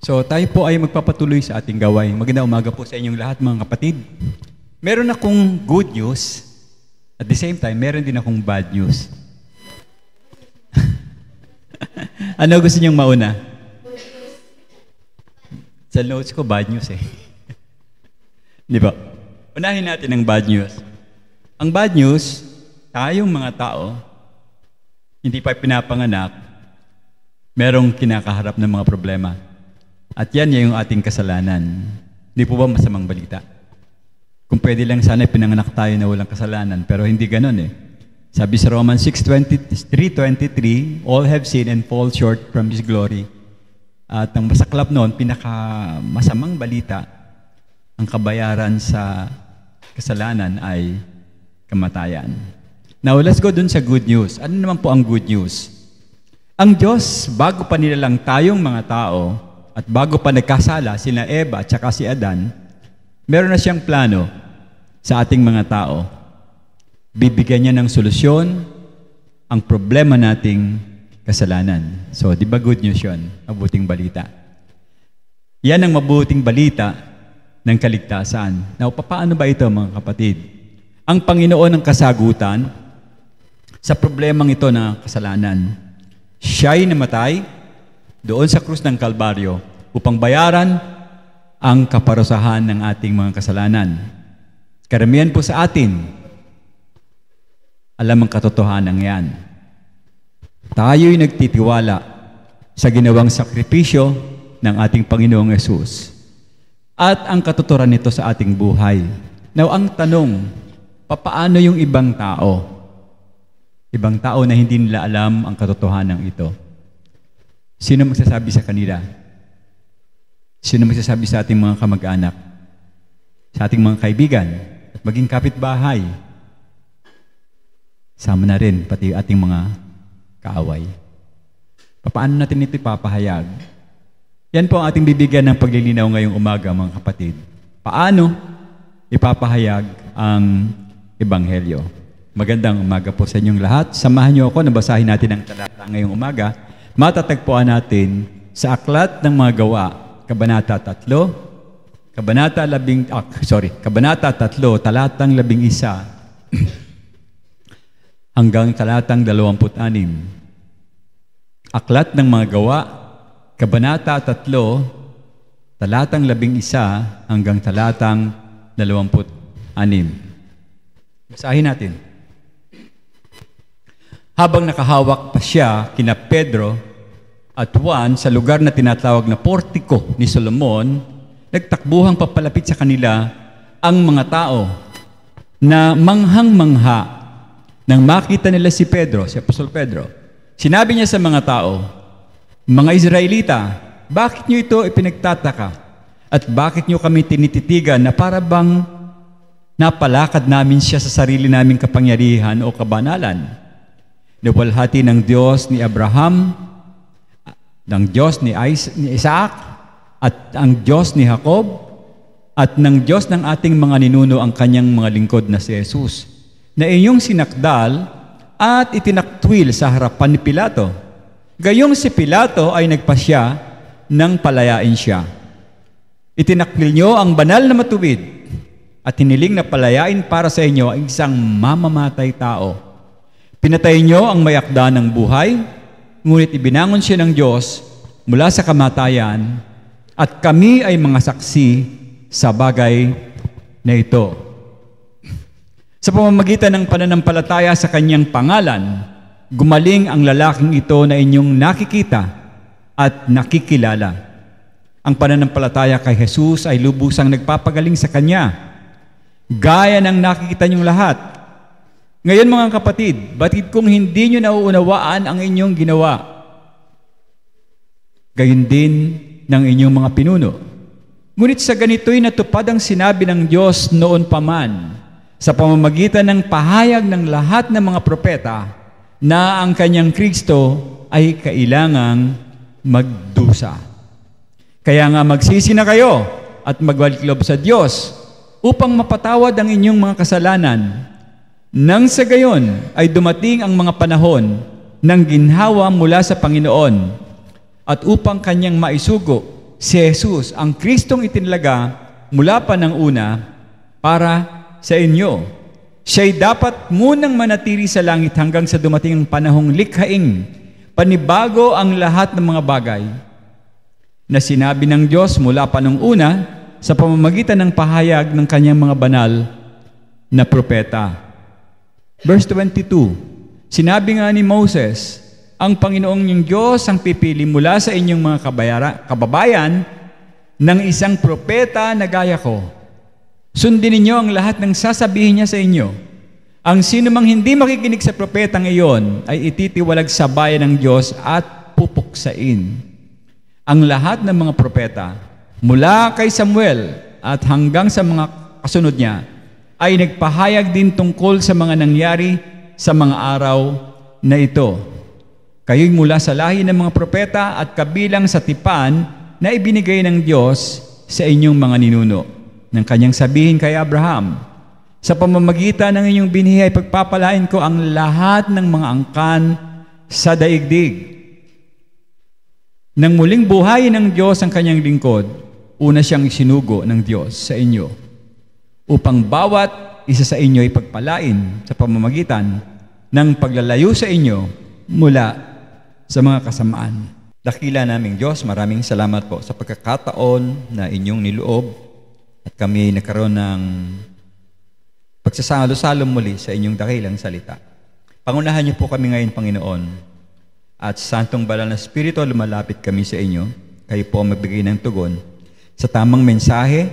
So tayo po ay magpapatuloy sa ating gawain. Magandang umaga po sa inyong lahat mga kapatid. Meron akong good news, at the same time, meron din akong bad news. Ano gusto niyong mauna? Sa notes ko, bad news eh. Di ba? Unahin natin ang bad news. Ang bad news, tayong mga tao, hindi pa pinapanganak, merong kinakaharap ng mga problema. At yan yung ating kasalanan. Hindi po ba masamang balita? Kung pwede lang sana pinanganak tayo na walang kasalanan, pero hindi ganon eh. Sabi sa Romans 6:23, all have sinned and fall short from His glory. At ang masaklap noon, pinaka-masamang balita, ang kabayaran sa kasalanan ay kamatayan. Now, let's go dun sa good news. Ano naman po ang good news? Ang Diyos, bago pa nilalang tayong mga tao, at bago pa nagkasala sina Eva at saka si Adan, meron na siyang plano sa ating mga tao. Bibigyan niya ng solusyon ang problema nating kasalanan. So, di ba good news yun? Mabuting balita. Yan ang mabuting balita ng kaligtasan. Now, paano ba ito mga kapatid? Ang Panginoon ang kasagutan sa problemang ito na kasalanan. Siya'y namatay doon sa krus ng Kalbaryo upang bayaran ang kaparusahan ng ating mga kasalanan. Karamihan po sa atin, alam ang katotohanan yan. Tayo'y nagtitiwala sa ginawang sakripisyo ng ating Panginoong Yesus at ang katuturan nito sa ating buhay. Now, ang tanong, papaano yung ibang tao? Ibang tao na hindi nila alam ang katotohanan ito. Sino magsasabi sa kanila? Sino magsasabi sa ating mga kamag-anak? Sa ating mga kaibigan? At maging kapitbahay? Sama na rin, pati ating mga kaaway. Paano natin ito ipapahayag? Yan po ang ating bibigyan ng paglilinaw ngayong umaga, mga kapatid. Paano ipapahayag ang Ebanghelyo? Magandang umaga po sa inyong lahat. Samahan niyo ako na basahin natin ang talata ngayong umaga. Matatagpuan natin sa Aklat ng Mga Gawa, Kabanata 3, Kabanata 3, talatang 11 hanggang talatang 26. Aklat ng Mga Gawa, Kabanata 3, talatang 11 hanggang talatang 26. Basahin natin. Habang nakahawak pa siya kina Pedro at Juan sa lugar na tinatawag na Portiko ni Solomon, nagtakbuhang papalapit sa kanila ang mga tao na manghang-mangha nang makita nila si Pedro, si Apostol Pedro. Sinabi niya sa mga tao, "Mga Israelita, bakit niyo ito ipinagtataka? At bakit niyo kami tinititigan na para bang napalakad namin siya sa sarili naming kapangyarihan o kabanalan? Nawalhati ng Diyos ni Abraham, ng Diyos ni Isaac, at ang Diyos ni Jacob, at ng Diyos ng ating mga ninuno ang kanyang mga lingkod na si Jesus, na inyong sinakdal at itinaktwil sa harapan ni Pilato. Gayong si Pilato ay nagpasya nang palayain siya. Itinakwil niyo ang banal na matuwid at hiniling na palayain para sa inyo ang isang mamamatay tao. Pinatay niyo ang mayakda ng buhay, ngunit ibinangon siya ng Diyos mula sa kamatayan, at kami ay mga saksi sa bagay na ito. Sa pamamagitan ng pananampalataya sa kanyang pangalan, gumaling ang lalaking ito na inyong nakikita at nakikilala. Ang pananampalataya kay Jesus ay lubusang nagpapagaling sa kanya, gaya ng nakikita niyong lahat. Ngayon mga kapatid, batid kung hindi nyo nauunawaan ang inyong ginawa, gayon din ng inyong mga pinuno. Ngunit sa ganito'y natupad ang sinabi ng Diyos noon pa man, sa pamamagitan ng pahayag ng lahat ng mga propeta, na ang kanyang Kristo ay kailangang magdusa. Kaya nga magsisi na kayo at magbalik-loob sa Diyos upang mapatawad ang inyong mga kasalanan. Nang sa gayon ay dumating ang mga panahon ng ginhawa mula sa Panginoon at upang kanyang maisugo si Jesus, ang Kristong itinalaga mula pa ng una para sa inyo. Siya'y dapat munang manatili sa langit hanggang sa dumating ang panahong likhaing panibago ang lahat ng mga bagay na sinabi ng Diyos mula pa nung una sa pamamagitan ng pahayag ng kanyang mga banal na propeta. Verse 22, sinabi nga ni Moses, ang Panginoong niyong Diyos ang pipili mula sa inyong mga kababayan ng isang propeta na gaya ko. Sundin ninyo ang lahat ng sasabihin niya sa inyo. Ang sino mang hindi makikinig sa propetang iyon ay ititiwalag sa bayan ng Diyos at pupuksain. Ang lahat ng mga propeta, mula kay Samuel at hanggang sa mga kasunod niya, ay nagpahayag din tungkol sa mga nangyari sa mga araw na ito. Kayo'y mula sa lahi ng mga propeta at kabilang sa tipan na ibinigay ng Diyos sa inyong mga ninuno. Nang kanyang sabihin kay Abraham, sa pamamagitan ng inyong binhi ay pagpapalain ko ang lahat ng mga angkan sa daigdig. Nang muling buhayin ng Diyos ang kanyang lingkod, una siyang isinugo ng Diyos sa inyo, upang bawat isa sa inyo ay pagpalain sa pamamagitan ng paglalayo sa inyo mula sa mga kasamaan. Dakila naming Diyos, maraming salamat po sa pagkakataon na inyong niloob at kami nagkaroon ng pagsasalo-salo muli sa inyong dakilang salita. Pangunahan niyo po kami ngayon, Panginoon, at Santong Banal na Espiritu, lumalapit kami sa inyo. Kayo po ang magbigay ng tugon sa tamang mensahe,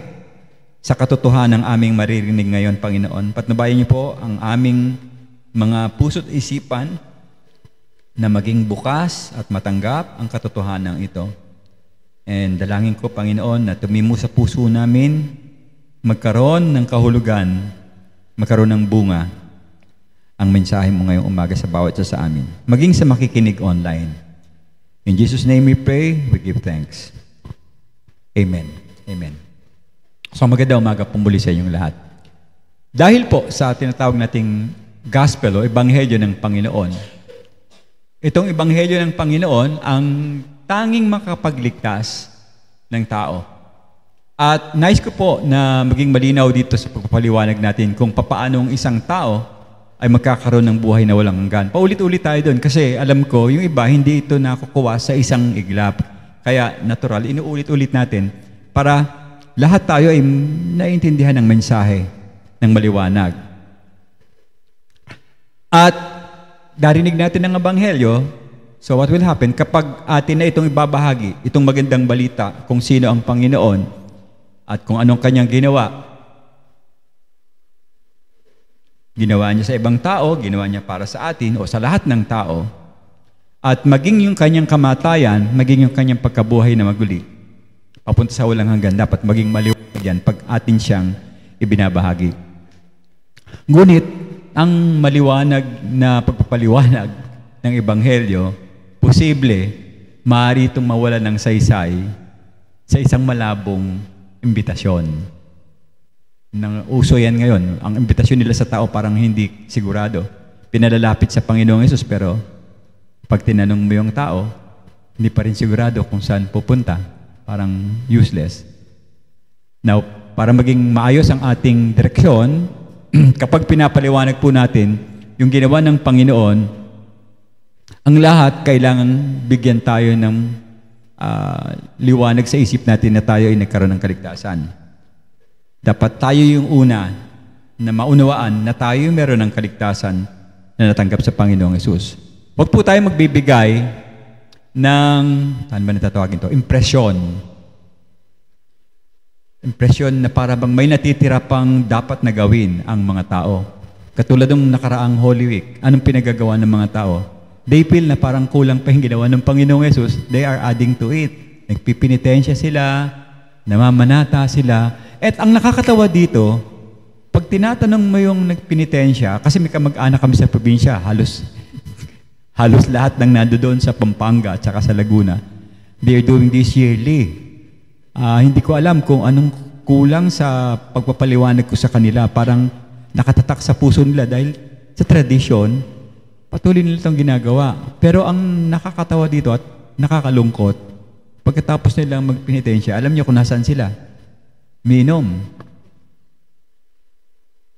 sa katotohanan ng aming maririnig ngayon, Panginoon. Patnubayan niyo po ang aming mga puso't isipan na maging bukas at matanggap ang katotohanan ito. And dalangin ko, Panginoon, na tumimo sa puso namin, magkaroon ng kahulugan, magkaroon ng bunga, ang mensahe mo ngayong umaga sa bawat isa sa amin. Maging sa makikinig online. In Jesus' name we pray, we give thanks. Amen. Amen. So magandang umaga po muli sa inyong lahat. Dahil po sa tinatawag nating gospel o ebanghelyo ng Panginoon, itong ebanghelyo ng Panginoon ang tanging makapagligtas ng tao. At nais ko po na maging malinaw dito sa pagpapaliwanag natin kung papaano ang isang tao ay magkakaroon ng buhay na walang hanggan. Paulit-ulit tayo doon kasi alam ko yung iba hindi ito nakukuha sa isang iglap. Kaya natural, inuulit-ulit natin para lahat tayo ay naiintindihan ng mensahe ng maliwanag. At darinig natin ng ebanghelyo, so what will happen kapag atin na itong ibabahagi, itong magandang balita kung sino ang Panginoon at kung anong kanyang ginawa. Ginawa niya sa ibang tao, ginawa niya para sa atin o sa lahat ng tao. At maging yung kanyang kamatayan, maging yung kanyang pagkabuhay na maguli. Papunta sa walang hanggan, dapat maging maliwanag yan pag atin siyang ibinabahagi. Ngunit, ang maliwanag na pagpapaliwanag ng ebanghelyo, posible, maaari itong mawala ng saysay sa isang malabong imbitasyon. Nang uso yan ngayon. Ang imbitasyon nila sa tao parang hindi sigurado. Pinalalapit sa Panginoong Hesus pero pag tinanong mo yung tao, hindi pa rin sigurado kung saan pupunta. Parang useless. Now, para maging maayos ang ating direksyon, kapag pinapaliwanag po natin yung ginawa ng Panginoon, ang lahat kailangan bigyan tayo ng liwanag sa isip natin na tayo ay nagkaroon ng kaligtasan. Dapat tayo yung una na maunawaan na tayo meron ng kaligtasan na natanggap sa Panginoong Hesus. Huwag po tayo magbibigay ng, saan ba natatawagin ito? Impresyon. Impresyon na para bang may natitira pang dapat na gawin ang mga tao. Katulad ng nakaraang Holy Week, anong pinagagawa ng mga tao? They feel na parang kulang pa yung ginawa ng Panginoong Hesus. They are adding to it. Nagpipinitensya sila, namamanata sila. At ang nakakatawa dito, pag tinatanong mo yung nagpinitensya, kasi may kamag-anak kami sa probinsya, halos lahat ng nandoon sa Pampanga at saka sa Laguna, they're doing this yearly. Hindi ko alam kung anong kulang sa pagpapaliwanag ko sa kanila. Parang nakatatak sa puso nila dahil sa tradisyon, patuloy nila itong ginagawa. Pero ang nakakatawa dito at nakakalungkot, pagkatapos nilang magpenitensya, alam niyo kung nasaan sila? Minom.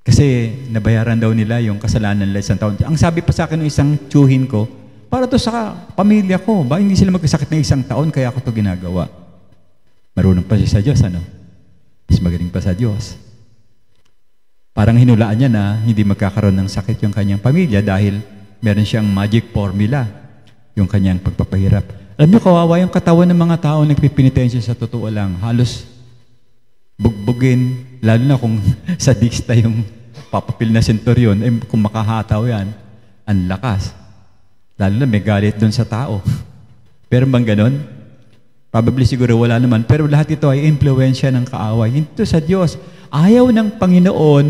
Kasi nabayaran daw nila yung kasalanan nila isang taon. Ang sabi pa sa akin ng isang tiyuhin ko, para to sa pamilya ko. Ba hindi sila magkasakit na isang taon, kaya ako to ginagawa. Marunong pa siya sa Diyos, ano? Mas magaling pa sa Diyos. Parang hinulaan niya na hindi magkakaroon ng sakit yung kanyang pamilya dahil meron siyang magic formula, yung kanyang pagpapahirap. Alam niyo, kawawa yung katawan ng mga tao nagpipinitensya sa totoo lang. Halos bugbugin, lalo na kung sadista yung papapil na senturyon, kung makahataw yan, ang lakas. Lalo na may galit doon sa tao. Pero bang ganon? Probably siguro wala naman. Pero lahat ito ay impluensya ng kaaway. Ito sa Diyos. Ayaw ng Panginoon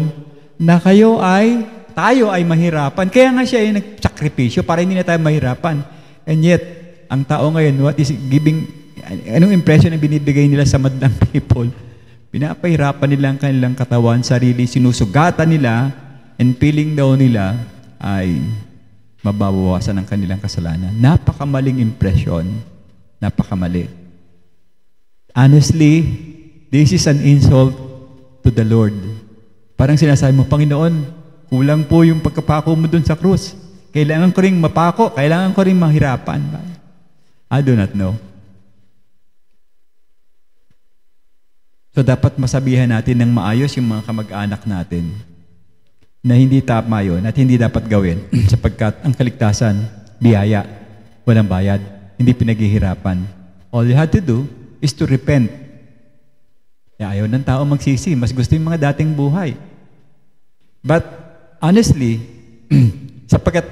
na tayo ay mahirapan. Kaya nga siya ay nagsakripisyo para hindi na tayo mahirapan. And yet, ang tao ngayon, what is giving, anong impression na binibigay nila sa madlang people? Pinapahirapan nila ang kanilang katawan, sarili, sinusugatan nila, and feeling daw nila ay mababawasan ang kanilang kasalanan. Napakamaling impression. Napakamali. Honestly, this is an insult to the Lord. Parang sinasabi mo, Panginoon, kulang po yung pagkapako mo dun sa krus. Kailangan ko ring mapako, kailangan ko ring mahirapan. I do not know. So dapat masabihan natin ng maayos yung mga kamag-anak natin na hindi tama yun at hindi dapat gawin sapagkat ang kaligtasan, biyaya, walang bayad, hindi pinaghihirapan. All you had to do is to repent. Ayaw ng tao magsisi, mas gusto yung mga dating buhay. But honestly, sapagkat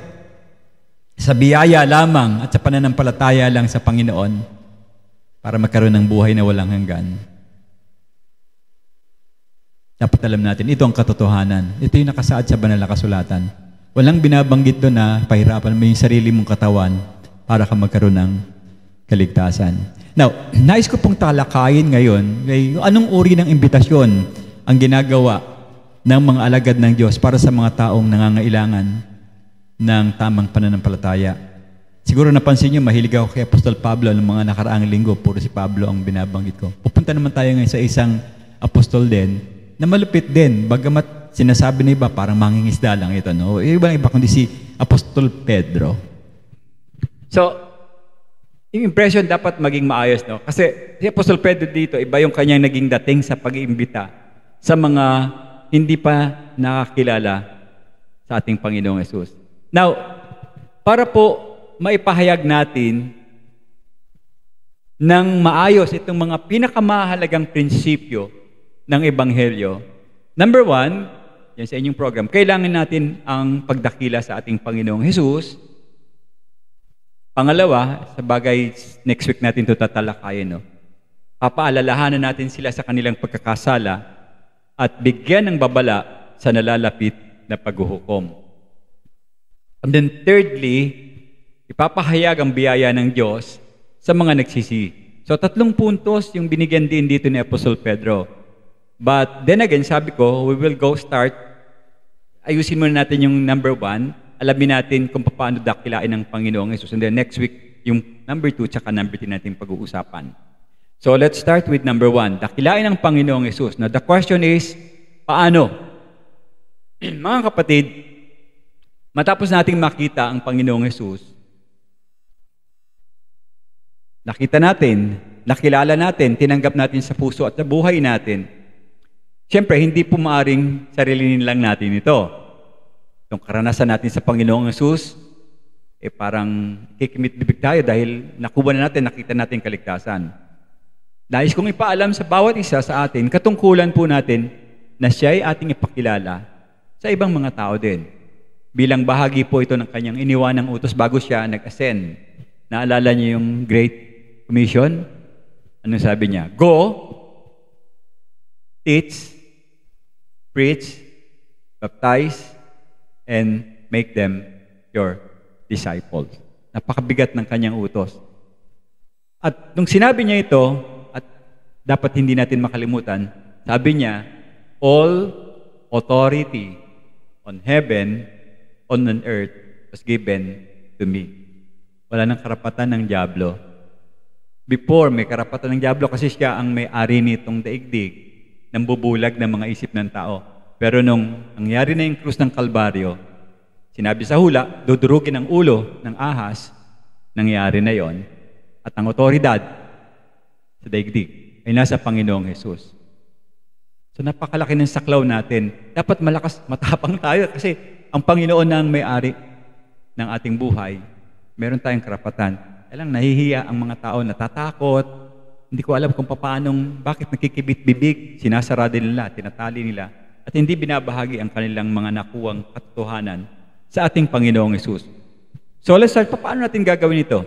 sa biyaya lamang at sa pananampalataya lang sa Panginoon para magkaroon ng buhay na walang hanggan, dapat alam natin, ito ang katotohanan. Ito yung nakasaad sa banal na kasulatan. Walang binabanggit doon na pahirapan mo yung sarili mong katawan para ka magkaroon ng kaligtasan. Now, nais ko pong talakayin ngayon anong uri ng imbitasyon ang ginagawa ng mga alagad ng Diyos para sa mga taong nangangailangan ng tamang pananampalataya. Siguro napansin niyo, mahilig ako kay Apostol Pablo ng mga nakaraang linggo, puro si Pablo ang binabanggit ko. Pupunta naman tayo ngayon sa isang apostol din na malupit din, bagamat sinasabi na iba, parang mangingisda lang ito, no? Iba kundi si Apostol Pedro. So, yung impression dapat maging maayos, no? Kasi si Apostol Pedro dito, iba yung kanyang naging dating sa pag-iimbita sa mga hindi pa nakakilala sa ating Panginoong Hesus. Now, para po maipahayag natin ng maayos itong mga pinakamahalagang prinsipyo ng Ebanghelyo. Number 1, yan sa inyong program, kailangan natin ang pagdakila sa ating Panginoong Hesus. Pangalawa, sa bagay next week natin ito tatalakayin, no? Papaalalahanan natin sila sa kanilang pagkakasala at bigyan ng babala sa nalalapit na paghuhukom. And then thirdly, ipapahayag ang biyaya ng Diyos sa mga nagsisi. So 3 puntos yung binigyan din dito ni Apostol Pedro. But then again, sabi ko, we will start. Ayusin muna natin yung number 1. Alamin natin kung paano dakilain ng Panginoong Hesus. And then next week, yung number 2 tsaka number 3 natin pag-uusapan. So let's start with number 1. Dakilain ng Panginoong Hesus. Now the question is, paano? Mga kapatid, matapos nating makita ang Panginoong Hesus, nakita natin, nakilala natin, tinanggap natin sa puso at sa buhay natin. Siyempre, hindi po maaring sarilinin lang natin ito. Yung karanasan natin sa Panginoong Hesus, parang kikimit-bibig tayo dahil nakuha na natin, nakita natin kaligtasan. Nais kong ipaalam sa bawat isa sa atin, katungkulan po natin na siya ay ating ipakilala sa ibang mga tao din. Bilang bahagi po ito ng kanyang iniwanang utos bago siya nag-ascend. Naalala niyo yung Great Commission? Anong sabi niya? Go, teach, preach, baptize, and make them your disciples. Napakabigat ng kanyang utos. At nung sinabi niya ito, at dapat hindi natin makalimutan, sabi niya, all authority on heaven, on earth, was given to me. Wala nang karapatan ng dyablo Before, may karapatan ng diablo kasi siya ang may-ari nitong daigdig, ng bubulag ng mga isip ng tao. Pero nung nangyari na yung krus ng Kalbaryo, sinabi sa hula, dudurugin ang ulo ng ahas, nangyari na yon. At ang otoridad sa daigdig ay nasa Panginoong Jesus. So napakalaki ng saklaw natin. Dapat malakas, matapang tayo kasi ang Panginoon na ang may-ari ng ating buhay. Meron tayong karapatan. Kailang nahihiya ang mga tao, natatakot. Hindi ko alam kung bakit nakikibit-bibig, sinasarado nila, tinatali nila, at hindi binabahagi ang kanilang mga nakuwang katotohanan sa ating Panginoong Hesus. So let's start, paano natin gagawin ito?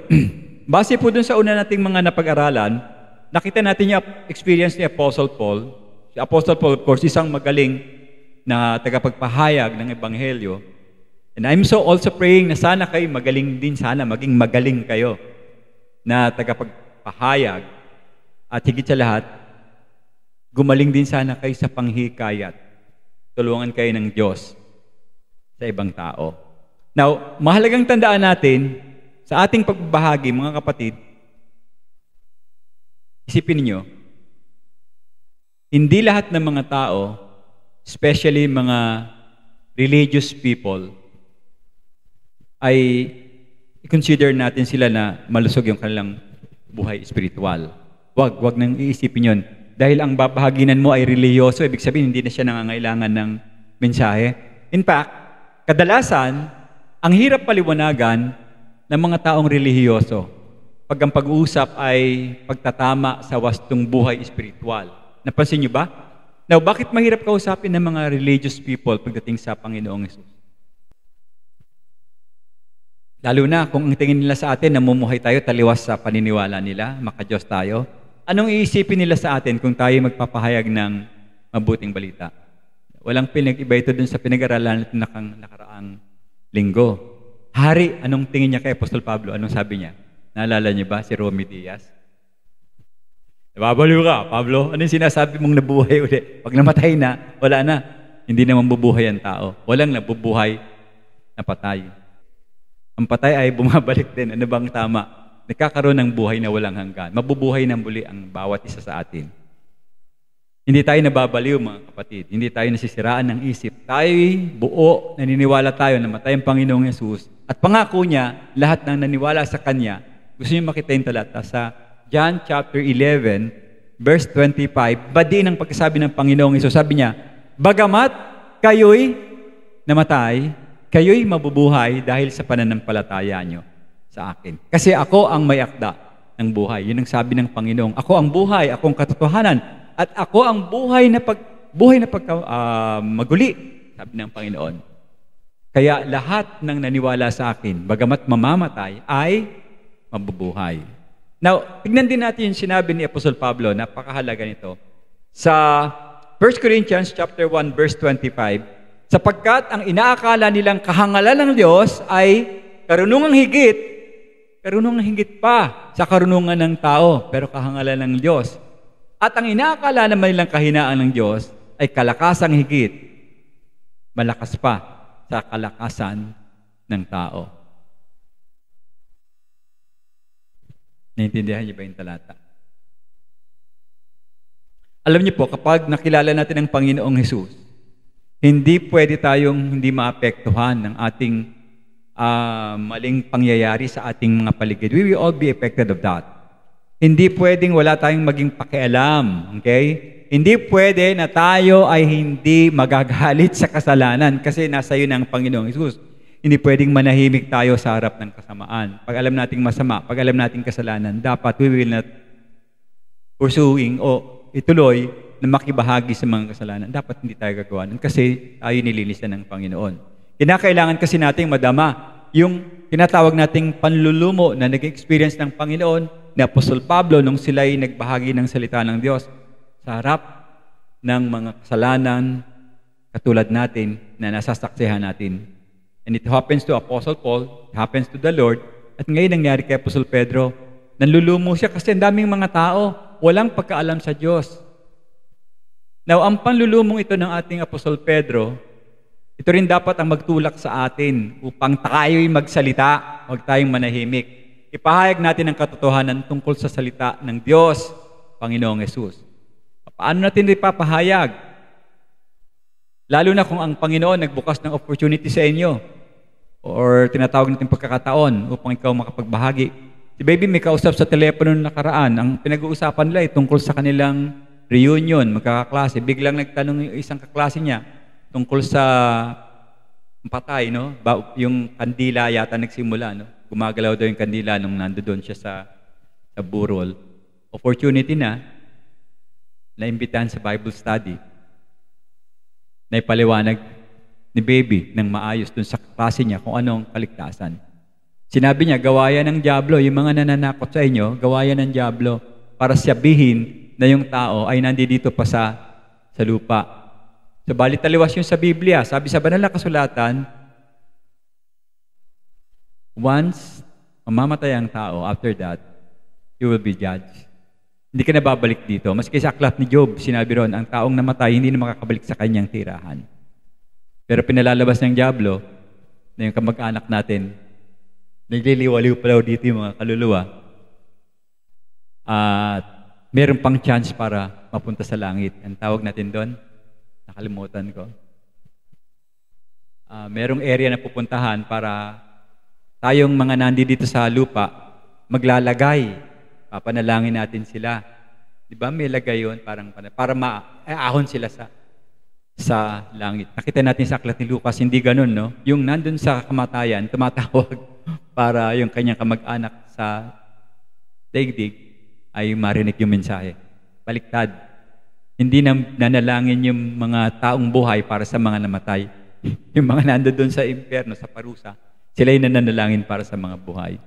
Base po dun sa una nating mga napag-aralan, nakita natin yung experience ni Apostle Paul. Si Apostle Paul, of course, isang magaling na tagapagpahayag ng Ebanghelyo. And I'm so also praying na sana kayo magaling din sana, maging magaling kayo na tagapagpahayag. At higit sa lahat, gumaling din sana kayo sa panghikayat. Tulungan kayo ng Diyos sa ibang tao. Now, mahalagang tandaan natin, sa ating pagbabahagi, mga kapatid, isipin niyo, hindi lahat ng mga tao, especially mga religious people, ay i-consider natin sila na malusog yung kanilang buhay espiritual. Wag nang iisipin yun. Dahil ang babahaginan mo ay reliyoso, ibig sabihin hindi na siya nangangailangan ng mensahe. In fact, kadalasan, ang hirap paliwanagan ng mga taong relihiyoso pag ang pag-uusap ay pagtatama sa wastong buhay espiritual. Napansin niyo ba? Now, bakit mahirap kausapin ng mga religious people pagdating sa Panginoong Hesus? Lalo na kung ang tingin nila sa atin, namumuhay tayo taliwas sa paniniwala nila, makadiyos tayo. Anong iisipin nila sa atin kung tayo magpapahayag ng mabuting balita? Walang pinag-iba ito dun sa pinag-aralan natin nakaraang linggo. Hari, anong tingin niya kay Apostol Pablo? Anong sabi niya? Naalala niyo ba si Romy Diaz? Nababaliw ka, Pablo. Ano yung sinasabi mong nabuhay ulit? Pag namatay na, wala na. Hindi naman bubuhay ang tao. Walang nabubuhay na patay. Ang patay ay bumabalik din. Ano bang tama? Nagkakaroon ng buhay na walang hanggan. Mabubuhay ng muli ang bawat isa sa atin. Hindi tayo nababaliw, mga kapatid. Hindi tayo nasisiraan ng isip. Tayo'y buo, naniniwala tayo na matay ang Panginoong Yesus. At pangako niya, lahat ng naniwala sa Kanya, gusto niyo makita yung talata sa John chapter 11, verse 25, badi ng pagkasabi ng Panginoong Yesus. Sabi niya, bagamat kayo'y namatay, kayo'y mabubuhay dahil sa pananampalataya niyo sa akin. Kasi ako ang may akda ng buhay. Yun ang sabi ng Panginoong. Ako ang buhay, ako ang katotohanan, at ako ang buhay na maguli, sabi ng Panginoon. Kaya lahat ng naniwala sa akin, bagamat mamamatay, ay mabubuhay. Now, tignan din natin yung sinabi ni Apostol Pablo, napakahalaga nito. Sa 1 Corinthians chapter 1, verse 25, sapagkat ang inaakala nilang kahangalan ng Diyos ay karunungang higit pa sa karunungan ng tao, pero kahangalan ng Diyos. At ang inaakala naman nilang kahinaan ng Diyos ay kalakasang higit, malakas pa sa kalakasan ng tao. Naintindihan niyo ba yung talata? Alam niyo po, kapag nakilala natin ang Panginoong Hesus, hindi pwede tayong hindi maapektuhan ng ating maling pangyayari sa ating mga paligid. We will all be affected of that. Hindi pwedeng wala tayong maging pakialam. Okay? Hindi pwede na tayo ay hindi magagalit sa kasalanan kasi nasa iyo ng Panginoong Hesus. Hindi pwedeng manahimik tayo sa harap ng kasamaan. Pag alam nating masama, pag alam nating kasalanan, dapat we will not pursuing o ituloy na makibahagi sa mga kasalanan. Dapat hindi tayo gagawa nun kasi tayo nililisan ng Panginoon. Kinakailangan kasi nating madama yung tinatawag nating panlulumo na nag-experience ng Panginoon ni Apostol Pablo nung sila'y nagbahagi ng salita ng Diyos sa harap ng mga kasalanan katulad natin na nasasaksihan natin. And it happens to Apostle Paul, it happens to the Lord, at ngayon nangyari kay Apostol Pedro, nanlulumo siya kasi ang daming mga tao, walang pagkaalam sa Diyos. Now, ang panlulumong ito ng ating Apostol Pedro, ito rin dapat ang magtulak sa atin upang tayo'y magsalita, huwag tayong manahimik. ipahayag natin ang katotohanan tungkol sa salita ng Diyos, Panginoong Hesus. Paano natin ipapahayag? Lalo na kung ang Panginoon nagbukas ng opportunity sa inyo or tinatawag natin pagkakataon upang ikaw makapagbahagi. Si Baby may kausap sa telepono nung nakaraan. Ang pinag-uusapan nila ay tungkol sa kanilang reunion, magkakaklase. Biglang nagtanong yung isang kaklase niya tungkol sa patay, no? Yung kandila yata nagsimula, no? Gumagalaw daw yung kandila nung nandoon siya sa burol. Opportunity na imbitahan sa Bible study. Na ipaliwanag ni Baby ng maayos dun sa klase niya kung anong kaligtasan. Sinabi niya, gawayan ng dyablo, yung mga nananakot sa inyo, gawayan ng dyablo para sabihin na yung tao ay nandito pa sa lupa. So, balit taliwas yun sa Biblia. Sabi sa banal na kasulatan, once mamamatay ang tao, after that, you will be judged. Hindi ka na babalik dito. Maski sa aklat ni Job, sinabi ron, ang taong namatay, hindi na makakabalik sa kanyang tirahan. Pero pinalalabas ng dyablo na yung kamag-anak natin, nagliliwaliw pa daw dito yung mga kaluluwa. At meron pang chance para mapunta sa langit. Ang tawag natin doon, nakalimutan ko. Merong area na pupuntahan para tayong mga nandito sa lupa, maglalagay. Papanalangin natin sila. Di ba? May lagay yun para maahon sila sa langit. Nakita natin sa aklat ni Lucas, hindi ganun, no? Yung nandun sa kamatayan, tumatawag para yung kanyang kamag-anak sa daigdig ay marinig yung mensahe. Baliktad. Hindi na nanalangin yung mga taong buhay para sa mga namatay. Yung mga nandun sa impyerno, sa parusa, sila yung nananalangin para sa mga buhay.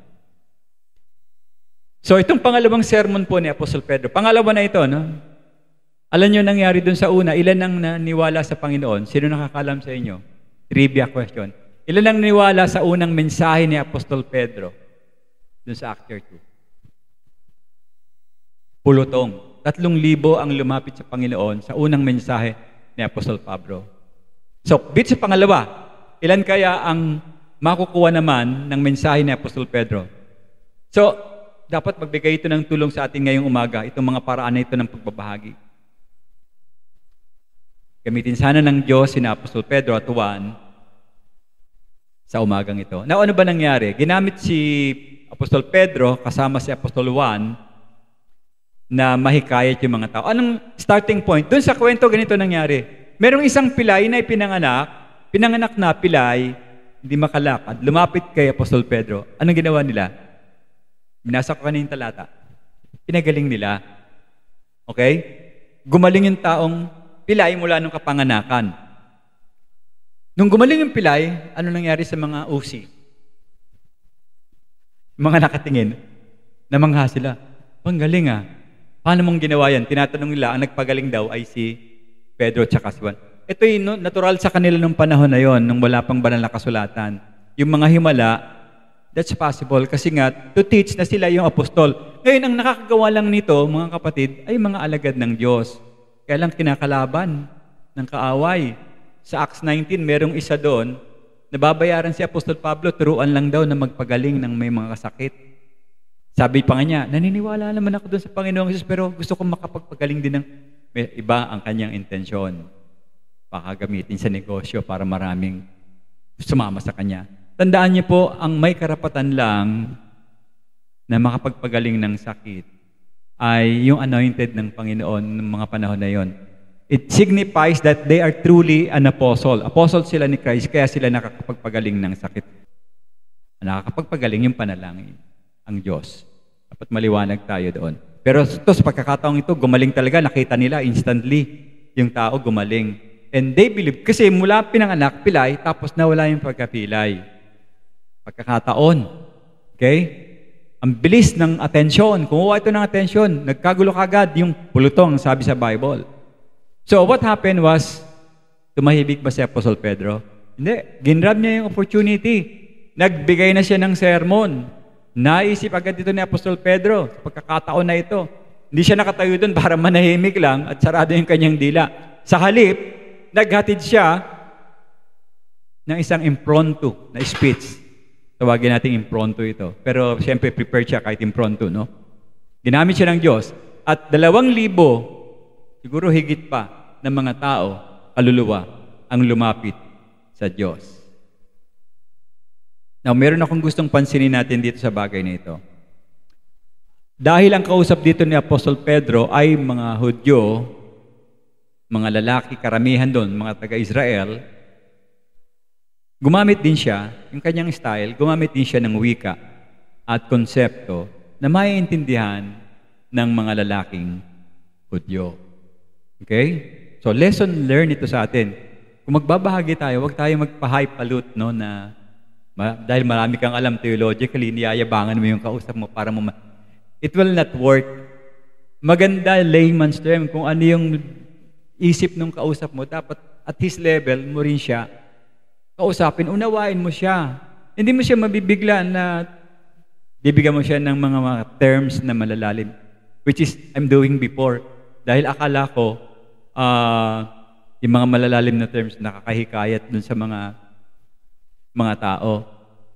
So, itong pangalawang sermon po ni Apostol Pedro. Pangalawa na ito, no? Alam nyo nangyari dun sa una, ilan ang naniwala sa Panginoon? Sino nakakalam sa inyo? Trivia question. Ilan ang naniwala sa unang mensahe ni Apostol Pedro? Dun sa Acts 2. Pulutong. 3,000 ang lumapit sa Panginoon sa unang mensahe ni Apostol Pablo. So, bit sa pangalawa, ilan kaya ang makukuha naman ng mensahe ni Apostol Pedro? So, dapat magbigay ito ng tulong sa atin ngayong umaga, itong mga paraan na ito ng pagbabahagi. Gamitin sana ng Diyos si Apostol Pedro at Juan sa umagang ito. Now, ano ba nangyari? Ginamit si Apostol Pedro kasama si Apostol Juan na mahikayat yung mga tao. Anong starting point? Doon sa kwento, ganito nangyari. Merong isang pilay na pinanganak na pilay, hindi makalakad, lumapit kay Apostol Pedro. Anong ginawa nila? Binasa ko kanina yung talata. Pinagaling nila. Okay? Gumaling yung taong pilay mula nung kapanganakan. Nung gumaling yung pilay, ano nangyari sa mga usi? Mga nakatingin, namangha sila. Panggaling ah. Paano mong ginawa yan? Tinatanong nila, ang nagpagaling daw ay si Pedro at si Juan. Ito yung natural sa kanila nung panahon na yon, nung wala pang banal na kasulatan. Yung mga himala, that's possible kasi nga, to teach na sila yung apostol. Ngayon, ang nakakagawa lang nito, mga kapatid, ay mga alagad ng Diyos. Kaya lang kinakalaban ng kaaway. Sa Acts 19, merong isa doon, nababayaran si Apostol Pablo, turuan lang daw na magpagaling ng may mga kasakit. Sabi pa nga niya, naniniwala naman ako doon sa Panginoong Jesus, pero gusto kong makapagpagaling din ng may iba ang kanyang intensyon. Baka gamitin sa negosyo para maraming sumama sa kanya. Tandaan niyo po, ang may karapatan lang na makapagpagaling ng sakit ay yung anointed ng Panginoon ng mga panahon na yon. It signifies that they are truly an apostle. Apostle sila ni Christ, kaya sila nakakapagpagaling ng sakit. Nakakapagpagaling yung panalangin, ang Diyos. Dapat maliwanag tayo doon. Pero ito, sa pagkakataong ito, gumaling talaga. Nakita nila instantly yung tao gumaling. And they believe, kasi mula pinanganak, pilay, tapos nawala yung pagkapilay. Pagkakataon. Okay? Ang bilis ng atensyon. Kumuha ito ng atensyon. Nagkagulo kagad yung pulutong, sabi sa Bible. So, what happened was, tumahimik ba si Apostol Pedro? Hindi. Ginrab niya yung opportunity. Nagbigay na siya ng sermon. Naisip agad dito ni Apostol Pedro sa pagkakataon na ito. Hindi siya nakatayo doon para manahimik lang at sarado yung kanyang dila. Sa halip, naghatid siya ng isang impromptu na speech. Tawagin natin impronto ito. Pero siyempre, prepared siya kahit impronto, no? Ginamit siya ng Diyos. At 2,000, siguro higit pa, ng mga tao, kaluluwa, ang lumapit sa Diyos. Now, meron akong gustong pansinin natin dito sa bagay na ito. Dahil ang kausap dito ni Apostol Pedro ay mga Hudyo, mga lalaki, karamihan doon, mga taga-Israel, gumamit din siya, yung kanyang style, gumamit din siya ng wika at konsepto na maiintindihan ng mga lalaking Hudyo. Okay? So, lesson learned ito sa atin. Kung magbabahagi tayo, huwag tayo magpa-hype-palut, no, na dahil marami kang alam theologically, niyayabangan mo yung kausap mo para mo it will not work. Maganda layman's term kung ano yung isip ng kausap mo, dapat at his level mo rin siya kausapin, unawain mo siya. Hindi mo siya mabibigla na bibigyan mo siya ng mga terms na malalalim, which is I'm doing before. Dahil akala ko yung mga malalalim na terms nakakahikayat dun sa mga tao.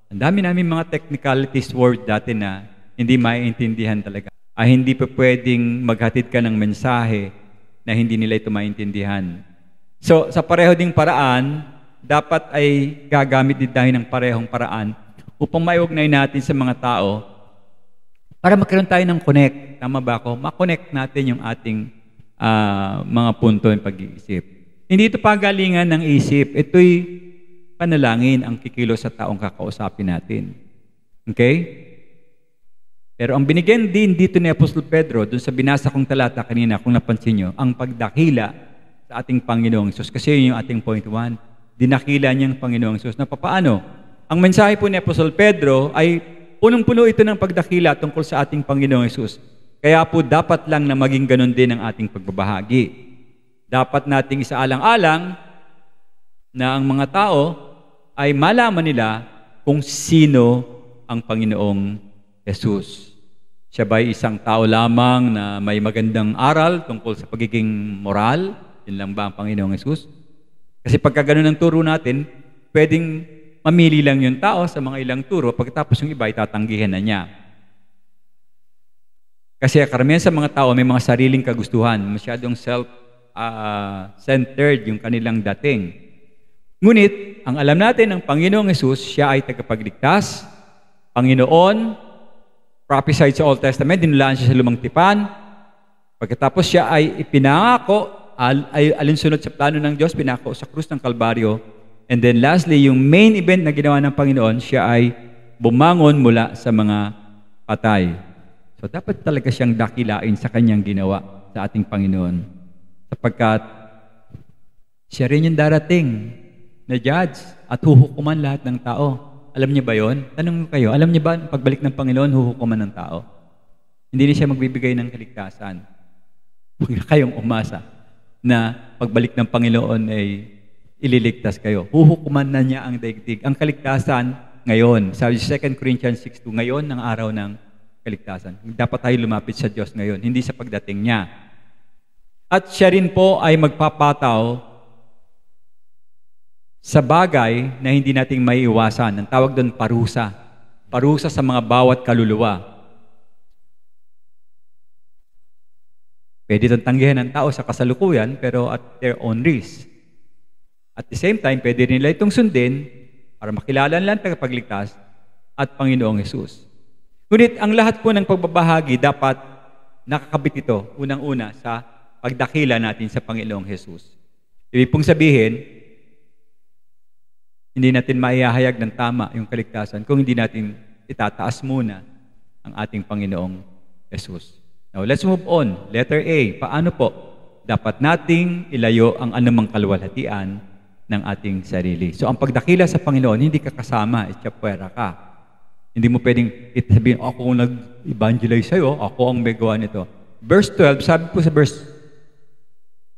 Ang dami namin mga technicalities word dati na hindi maiintindihan talaga. Hindi pa pwedeng maghatid ka ng mensahe na hindi nila ito maintindihan. So, sa pareho ding paraan, dapat ay gagamit din tayo ng parehong paraan upang maiugnay natin sa mga tao para magkaroon tayo ng connect. Tama ba ako? Ma-connect natin yung ating mga punto ng pag-iisip. Hindi ito pagalingan ng isip. Ito'y panalangin ang kikilos sa taong kakausapin natin. Okay? Pero ang binigyan din dito ni Apostol Pedro, dun sa binasa kong talata kanina, kung napansin nyo, ang pagdakila sa ating Panginoong Hesus. Kasi yun yung ating point 1. Dinakila niyang Panginoong Hesus. Na papaano? Ang mensahe po ni Apostol Pedro ay punong-puno ito ng pagdakila tungkol sa ating Panginoong Hesus. Kaya po dapat lang na maging ganun din ang ating pagbabahagi. Dapat nating isaalang-alang na ang mga tao ay malaman nila kung sino ang Panginoong Hesus. Siya ba'y isang tao lamang na may magandang aral tungkol sa pagiging moral? Yun lang ba ang Panginoong Hesus? Kasi pagka ganun ang turo natin, pwedeng mamili lang yung tao sa mga ilang turo, pagkatapos yung iba ay tatanggihan na niya. Kasi karamihan sa mga tao may mga sariling kagustuhan, masyadong self-centered yung kanilang dating. Ngunit, ang alam natin ng Panginoong Hesus, siya ay tagapagligtas, Panginoon, prophesied sa Old Testament, dinulaan siya sa lumang tipan. Pagkatapos siya ay ipinangako, ay alinsunod sa plano ng Diyos, pinako sa krus ng Kalbaryo. And then lastly, yung main event na ginawa ng Panginoon, siya ay bumangon mula sa mga patay. So dapat talaga siyang dakilain sa kanyang ginawa sa ating Panginoon. Sapagkat siya rin yung darating na judge at huhukuman lahat ng tao. Alam niyo ba yon? Tanong kayo, alam niyo ba pagbalik ng Panginoon, huhukuman ng tao? Hindi na siya magbibigay ng kaligtasan. Huwag na kayong umasa na pagbalik ng Panginoon ay ililigtas kayo. Huhukuman na niya ang daigdig. Ang kaligtasan ngayon, sabi sa 2 Corinthians 6:2, ngayon ang araw ng kaligtasan. Dapat tayo lumapit sa Diyos ngayon, hindi sa pagdating niya. At siya rin po ay magpapataw sa bagay na hindi nating maiiwasan. Ang tawag doon parusa. Parusa sa mga bawat kaluluwa. Pwede itong tanggihan ng tao sa kasalukuyan, pero at their own risk. At the same time, pwede nila itong sundin para makilala nila ang tagapagligtas at Panginoong Hesus. Ngunit ang lahat po ng pagbabahagi dapat nakakabit ito, unang-una, sa pagdakila natin sa Panginoong Hesus. Ibig pong sabihin, hindi natin maihahayag ng tama yung kaligtasan kung hindi natin itataas muna ang ating Panginoong Hesus. Now, let's move on. Letter A, paano po dapat nating ilayo ang anumang kaluwalhatian ng ating sarili? So, ang pagdakila sa Panginoon, hindi ka kasama, itsyapwera ka. Hindi mo pwedeng sabihin, ako ang nag-evangelize sa'yo, ako ang may gawa nito. Verse 12, sabi po sa verse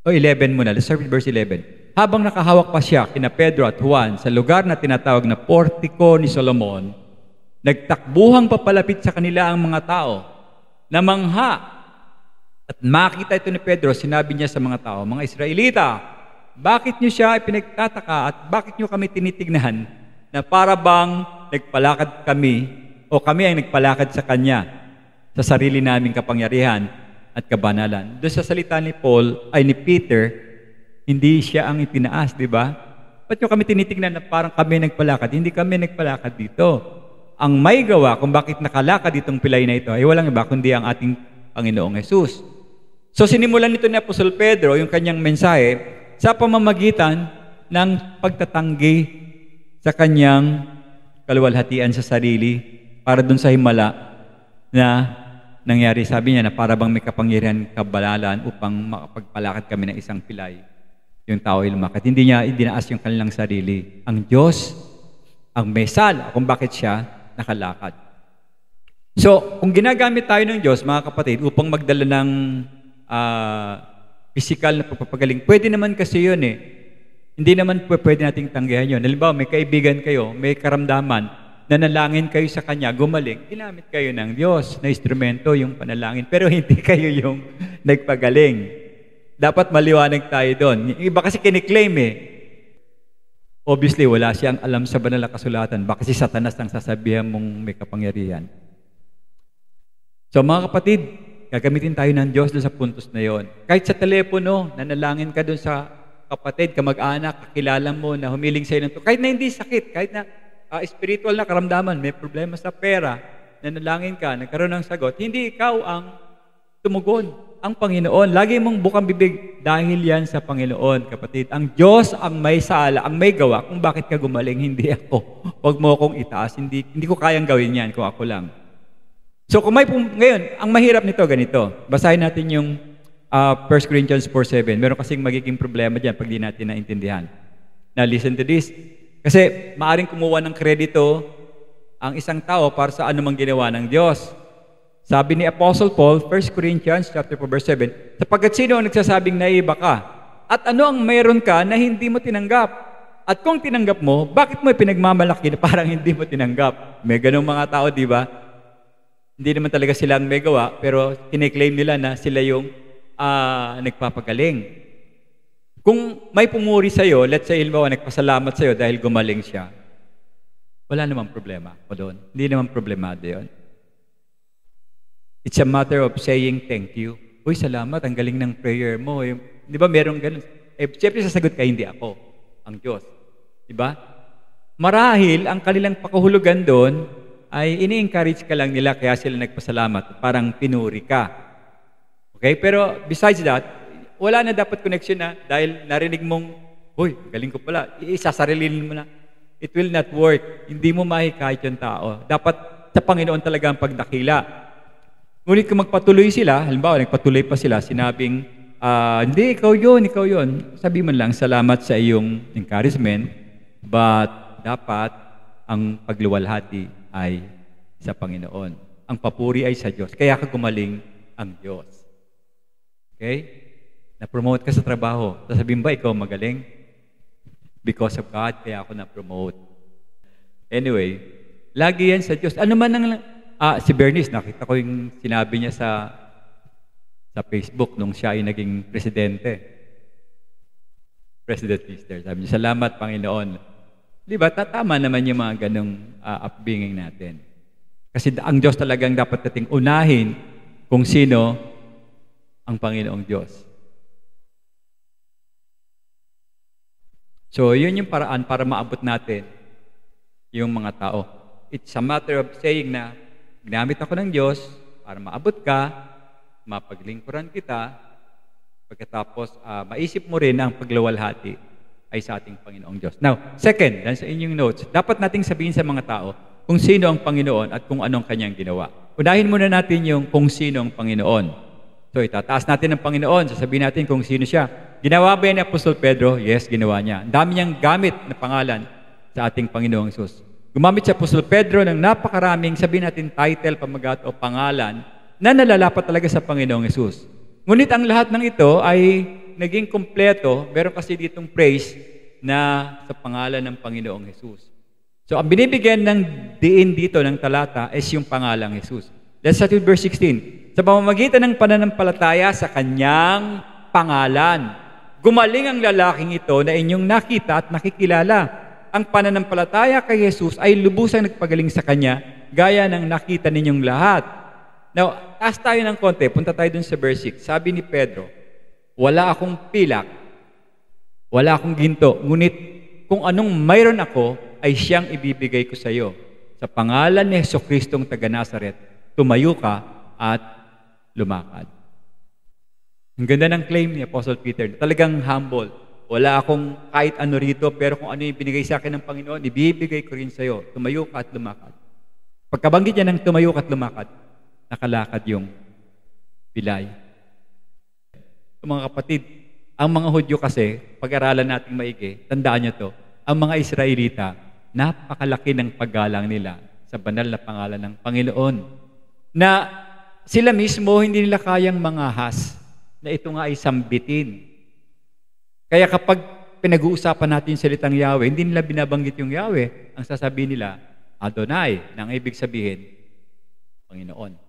11 muna. Let's start with verse 11. Habang nakahawak pa siya kina Pedro at Juan sa lugar na tinatawag na Portiko ni Solomon, nagtakbuhang papalapit sa kanila ang mga tao, namangha. At makita ito ni Pedro, sinabi niya sa mga tao, mga Israelita, bakit niyo siya ipinagtataka at bakit niyo kami tinitignan na para bang nagpalakad kami o kami ang nagpalakad sa Kanya sa sarili naming kapangyarihan at kabanalan. Doon sa salita ni Peter, hindi siya ang itinaas, di ba? Ba't nyo kami tinitingnan na parang kami nagpalakad? Hindi kami nagpalakad dito. Ang may gawa kung bakit nakalakad itong pilay na ito ay walang iba kundi ang ating Panginoong Hesus. So sinimulan nito ni Apostol Pedro yung kanyang mensahe sa pamamagitan ng pagtatanggi sa kanyang kaluwalhatian sa sarili para dun sa himala na nangyari. Sabi niya na para bang may kapangyarihan kabalalan upang makapagpalakad kami ng isang pilay. Yung tao ay lumakad. Hindi niya idinaas yung kanilang sarili. Ang Diyos, ang may sala kung bakit siya nakalakad. So, kung ginagamit tayo ng Diyos, mga kapatid, upang magdala ng physical na pagpapagaling, pwede naman kasi yun eh. Hindi naman pwede nating tanggihan yun. Halimbawa, may kaibigan kayo, may karamdaman, nanalangin kayo sa Kanya, gumaling, ginamit kayo ng Diyos na instrumento yung panalangin, pero hindi kayo yung nagpagaling. Dapat maliwanag tayo doon. Yung iba kasi kiniklaim eh. Obviously, wala siyang alam sa banal na kasulatan. Baka si Satanas ang sasabihan mong may kapangyarihan. So mga kapatid, gagamitin tayo ng Diyos doon sa puntos na yon. Kahit sa telepono, nanalangin ka doon sa kapatid, kamag-anak, kakilala mo na humiling sa'yo ng kahit na hindi sakit, kahit na spiritual na karamdaman, may problema sa pera, nanalangin ka, nagkaroon ng sagot, hindi ikaw ang tumugon, ang Panginoon. Lagi mong bukang bibig dahil yan sa Panginoon, kapatid. Ang Diyos ang may sala, ang may gawa kung bakit ka gumaling, hindi ako. Huwag mo akong itaas, hindi ko kayang gawin yan kung ako lang. So kung ngayon, ang mahirap nito, ganito. Basahin natin yung 1 Corinthians 4:7. Meron kasing magiging problema dyan pag di natin naintindihan. Now listen to this. Kasi maaring kumuha ng kredito ang isang tao para sa anumang ginawa ng Diyos. Sabi ni Apostle Paul, 1 Corinthians chapter 4, verse 7, sapagkat sino ang nagsasabing naiba ka? At ano ang mayroon ka na hindi mo tinanggap? At kung tinanggap mo, bakit mo pinagmamalaki na parang hindi mo tinanggap? May ganung mga tao, di ba? Hindi naman talaga silang may gawa, pero kiniklaim nila na sila yung nagpapagaling. Kung may pumuri sa'yo, let's say, ilmawa, nagpasalamat sa'yo dahil gumaling siya, wala namang problema o doon. Hindi naman problemado yun. It's a matter of saying thank you. Uy, salamat, ang galing ng prayer mo. Di ba merong ganun? Siyempre sasagot ka, hindi ako, ang Diyos. Di ba? Marahil, ang kanilang pakahulugan doon ay ini-encourage ka lang nila kaya sila nagpasalamat. Parang pinuri ka. Okay? Pero besides that, wala na dapat connection na dahil narinig mong, uy, galing ko pala, isasarilin mo na. It will not work. Hindi mo mahikayat yung tao. Dapat sa Panginoon talaga ang pagdakila. Ngunit kung magpatuloy sila, halimbawa, nagpatuloy pa sila, sinabing, hindi, ikaw yun. Sabi man lang, salamat sa iyong encouragement, but dapat ang pagluwalhati ay sa Panginoon. Ang papuri ay sa Diyos. Kaya ka gumaling ang Diyos. Okay? Na-promote ka sa trabaho. Sasabihin ba, ikaw magaling? Because of God, kaya ako na-promote. Anyway, lagi yan sa Diyos. Ano man ang... si Bernice, nakita ko yung sinabi niya sa Facebook nung siya ay naging presidente. President Mr. Sabi niya, salamat Panginoon. Di ba? Tatama naman yung mga ganong upbringing natin. Kasi ang Diyos talagang dapat nating unahin kung sino ang Panginoong Diyos. So, yun yung paraan para maabot natin yung mga tao. It's a matter of saying na ginamit ako ng Diyos para maabot ka, mapaglingkuran kita, pagkatapos maisip mo rin ang pagluwalhati ay sa ating Panginoong Diyos. Now, second, dan sa inyong notes, dapat nating sabihin sa mga tao kung sino ang Panginoon at kung anong kanyang ginawa. Unahin muna natin yung kung sino ang Panginoon. So, itataas natin ang Panginoon, sasabihin natin kung sino siya. Ginawa ba yan ni Apostol Pedro? Yes, ginawa niya. Ang dami niyang gamit na pangalan sa ating Panginoong Hesus. Gumamit si Apostol Pedro ng napakaraming, sabihin natin, title, pamagat o pangalan na nalalapat talaga sa Panginoong Hesus. Ngunit ang lahat ng ito ay naging kompleto, meron kasi ditong praise na sa pangalan ng Panginoong Hesus. So, ang binibigyan ng diin dito ng talata is yung pangalang Hesus. Let's start with verse 16. Sa pamamagitan ng pananampalataya sa kanyang pangalan, gumaling ang lalaking ito na inyong nakita at nakikilala. ang pananampalataya kay Jesus ay lubusang nagpagaling sa Kanya, gaya ng nakita ninyong lahat. Now, taas tayo ng konti, punta tayo dun sa verse 6. Sabi ni Pedro, wala akong pilak, wala akong ginto, ngunit kung anong mayroon ako, ay siyang ibibigay ko sa iyo. Sa pangalan ni Jesucristong taga Nazaret, tumayo ka at lumakad. Ang ganda ng claim ni Apostle Peter, talagang humble. Wala akong kahit ano rito, pero kung ano yung binigay sa akin ng Panginoon, ibibigay ko rin sa iyo. Tumayo ka at lumakad. Pagkabanggit niya ng tumayo ka at lumakad, nakalakad yung pilay. So, mga kapatid, ang mga Hudyo kasi, pag-aralan natin maigi, tandaan niyo to, ang mga Israelita, napakalaki ng paggalang nila sa banal na pangalan ng Panginoon. Na sila mismo hindi nila kayang mangahas na ito nga ay sambitin. Kaya kapag pinag-uusapan natin yung salitang Yahweh, hindi nila binabanggit yung Yahweh. Ang sasabihin nila, Adonai, nang ibig sabihin, Panginoon.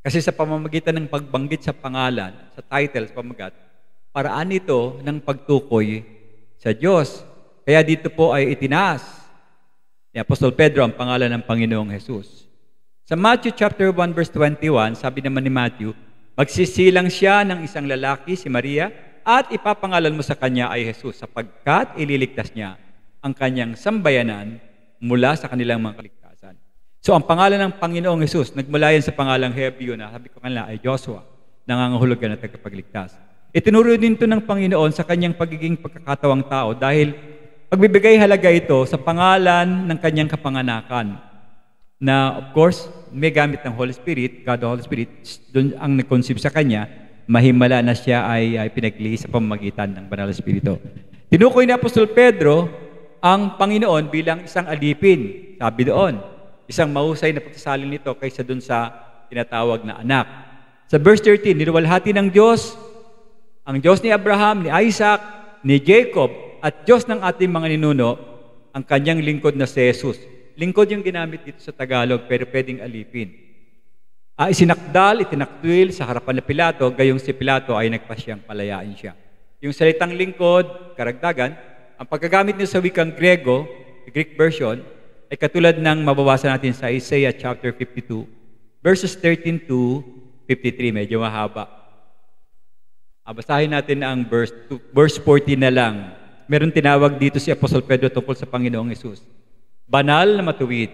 Kasi sa pamamagitan ng pagbanggit sa pangalan, sa title, sa pamagat, paraan ito ng pagtukoy sa Diyos. Kaya dito po ay itinaas ni Apostol Pedro ang pangalan ng Panginoong Jesus. Sa Matthew chapter 1 verse 21, sabi naman ni Matthew, magsisilang siya ng isang lalaki, si Maria, at ipapangalan mo sa kanya ay Jesus, sapagkat ililigtas niya ang kanyang sambayanan mula sa kanilang mga kaligtasan. So ang pangalan ng Panginoong Jesus, nagmula yan sa pangalang Hebreo na sabi ko kanila ay Joshua, nangangahulugan na tagapagligtas. Itinuro din ito ng Panginoon sa kanyang pagiging pagkakatawang tao dahil pagbibigay halaga ito sa pangalan ng kanyang kapanganakan na of course may gamit ng Holy Spirit, God the Holy Spirit, doon ang nag-conceive sa kanya, mahimala na siya ay pinagli sa pamamagitan ng Banal na Espiritu. Tinukoy ni Apostol Pedro ang Panginoon bilang isang alipin. Sabi doon, isang mahusay na pagsasalin nito kaysa doon sa tinatawag na anak. Sa verse 13, niluwalhati ng Diyos, ang Diyos ni Abraham, ni Isaac, ni Jacob, at Diyos ng ating mga ninuno, ang kanyang lingkod na si Jesus. Lingkod yung ginamit dito sa Tagalog, pero pwedeng alipin. Isinakdal, itinakwil sa harapan ni Pilato, gayong si Pilato ay nagpasyang palayain siya. Yung salitang lingkod, karagdagan, ang pagkagamit niya sa wikang Grego, Greek version, ay katulad ng mababasa natin sa Isaiah chapter 52, verses 13 to 53, medyo mahaba. Basahin natin ang verse 14 na lang. Meron tinawag dito si Apostol Pedro tungkol sa Panginoong Hesus. Banal na matuwid.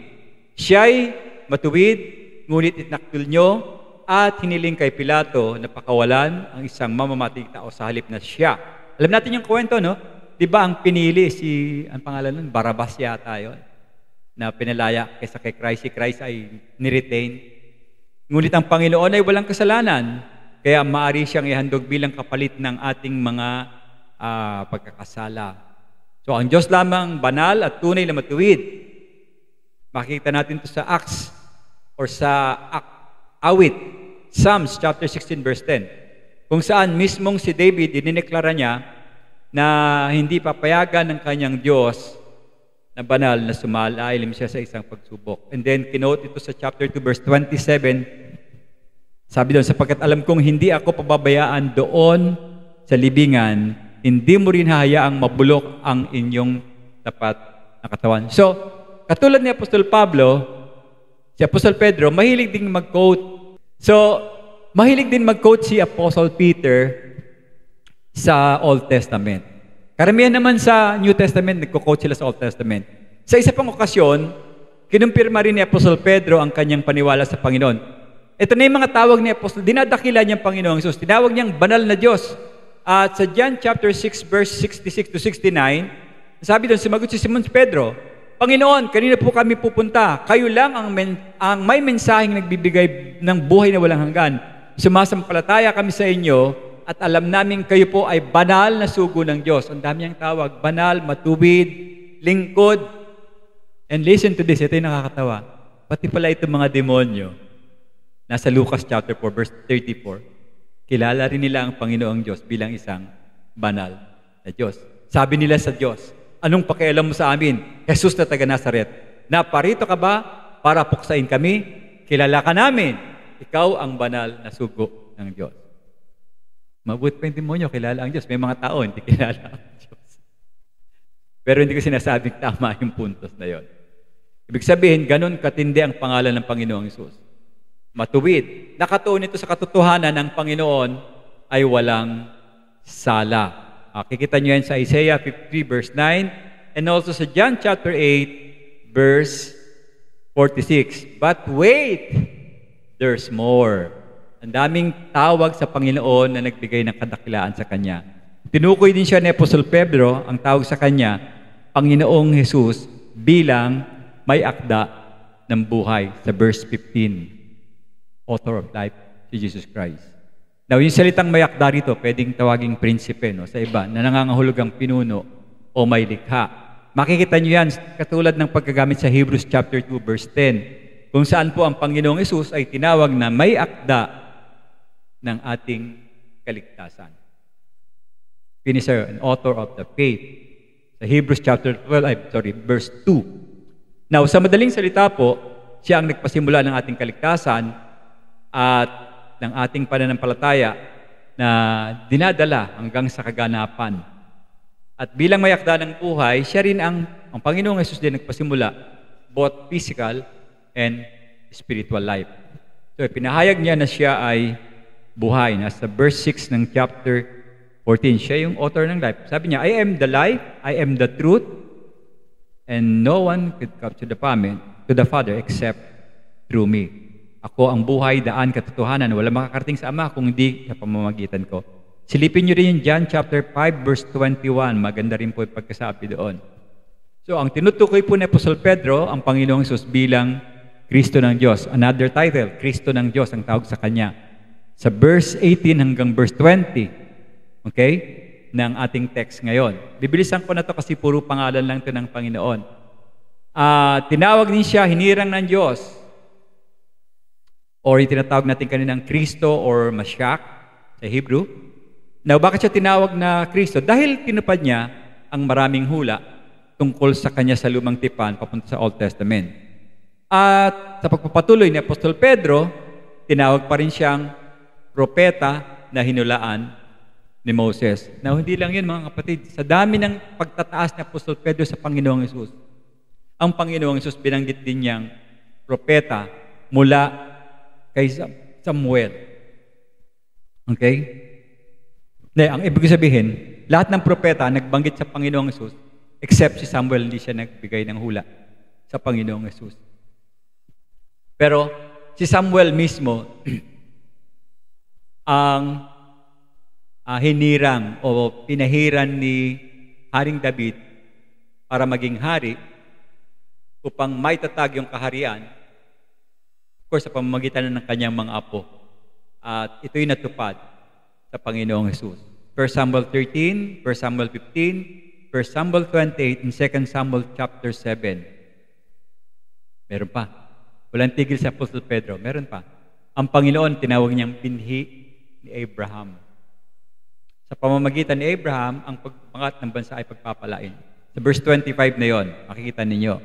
Siya'y matuwid, ngunit itinakdil nyo at hiniling kay Pilato na pakawalan ang isang mamamatay tao sa halip na siya. Alam natin yung kwento, no? Di ba ang pinili ang pangalan nun? Barabas yata yun. Na pinalaya kaysa kay Christ. Si Christ ay niretain. Ngunit ang Panginoon ay walang kasalanan. Kaya maaari siyang ihandog bilang kapalit ng ating mga pagkakasala. So ang Diyos lamang banal at tunay na matuwid. Makikita natin ito sa Acts or sa Awit, Psalms chapter 16 verse 10. Kung saan mismong si David, inineklara niya na hindi papayagan ng kanyang Diyos na banal na sumalalim siya sa isang pagsubok. And then, kinote ito sa chapter 2 verse 27. Sabi doon, sapagkat alam kong hindi ako pababayaan doon sa libingan, hindi mo rin hahayaang mabulok ang inyong tapat na katawan. So, katulad ni Apostol Pablo, si Apostol Pedro, mahilig din mag-quote. So, mahilig din mag-quote si Apostle Peter sa Old Testament. Karamihan naman sa New Testament, nagko-quote sila sa Old Testament. Sa isa pang okasyon, kinumpirma rin ni Apostol Pedro ang kanyang paniwala sa Panginoon. Ito na yung mga tawag ni Apostol, dinadakila niyang Panginoong Jesus. Tinawag niyang banal na Diyos. At sa John chapter 6, verse 66 to 69, sabi doon, sumagot si Simon Pedro, Panginoon, kanina po kami pupunta. Kayo lang ang may mensaheng nagbibigay ng buhay na walang hanggan. Sumasampalataya kami sa inyo at alam namin kayo po ay banal na sugo ng Diyos. Ang dami niyang tawag, banal, matuwid, lingkod. And listen to this, ito yung nakakatawa. Pati pala itong mga demonyo. Nasa Lucas chapter 4, verse 34. Kilala rin nila ang Panginoong Diyos bilang isang banal na Diyos. Sabi nila sa Diyos, anong pakialam mo sa amin, Jesus na taga Nazaret? Naparito ka ba para puksain kami? Kilala ka namin. Ikaw ang banal na sugo ng Diyos. Mabuti pa yung demonyo, kilala ang Diyos. May mga tao, hindi kilala ang Diyos. Pero hindi ko sinasabing tama yung puntos na yon. Ibig sabihin, ganun katindi ang pangalan ng Panginoong Hesus. Matuwid. Nakatuon ito sa katotohanan ng Panginoon ay walang sala. Kikita nyo yan sa Isaiah 53 verse 9 and also sa John chapter 8 verse 46. But wait, there's more. Ang daming tawag sa Panginoon na nagbigay ng kadakilaan sa Kanya. Tinukoy din siya ni Apostol Pedro, ang tawag sa Kanya, Panginoong Hesus bilang may akda ng buhay sa verse 15. Author of life, si Jesus Christ. Now, yung salitang may akda rito, pwedeng tawaging prinsipe, no? Sa iba, na nangangahulugang pinuno o may likha. Makikita nyo yan, katulad ng pagkagamit sa Hebrews chapter 2, verse 10, kung saan po ang Panginoong Hesus ay tinawag na may akda ng ating kaligtasan. Finisher and author of the faith. Sa Hebrews chapter 12, verse 2. Now, sa madaling salita po, siya ang nagpasimula ng ating kaligtasan at ng ating pananampalataya na dinadala hanggang sa kaganapan. At bilang may akda ng buhay, siya rin ang Panginoong Hesus din nagpasimula both physical and spiritual life. So, pinahayag niya na siya ay buhay. Nasa verse 6 ng chapter 14, siya yung author ng life. Sabi niya, I am the life, I am the truth, and no one could come to the Father except through me. Ako ang buhay, daan, katotohanan. Wala makakarating sa Ama kung hindi sa pamamagitan ko. Silipin niyo rin yung John chapter 5 verse 21. Maganda rin po yung pagkasabi doon. So, ang tinutukoy po ni Apostol Pedro, ang Panginoong Hesus bilang Kristo ng Diyos. Another title, Kristo ng Diyos, ang tawag sa Kanya. Sa verse 18 hanggang verse 20, okay, ng ating text ngayon. Bibilisan ko na to kasi puro pangalan lang to ng Panginoon. Tinawag din siya, hinirang ng Diyos. Or yung tinatawag natin kaninang Kristo or Mashiach sa Hebrew. Now, bakit siya tinawag na Kristo? Dahil tinupad niya ang maraming hula tungkol sa Kanya sa lumang tipan papunta sa Old Testament. At sa pagpapatuloy ni Apostol Pedro, tinawag pa rin siyang propeta na hinulaan ni Moses. Now, hindi lang yun mga kapatid. Sa dami ng pagtataas ni Apostol Pedro sa Panginoong Hesus, ang Panginoong Hesus binanggit din niyang propeta mula kay Samuel. Okay? Ang ibig sabihin, lahat ng propeta nagbanggit sa Panginoong Hesus except si Samuel, hindi siya nagbigay ng hula sa Panginoong Hesus. Pero si Samuel mismo ang hinirang o pinahiran ni Haring David para maging hari upang maitatag yung kaharian, of course, sa pamamagitan ng kanyang mga apo. At ito'y natupad sa Panginoong Hesus. 1 Samuel 13, 1 Samuel 15, 1 Samuel 28, and 2 Samuel chapter 7. Meron pa. Walang tigil sa Apostol Pedro. Meron pa. Ang Panginoon, tinawag niyang binhi ni Abraham. Sa pamamagitan ni Abraham, ang pagpangat ng bansa ay pagpapalain. Sa verse 25 na yon, makikita ninyo.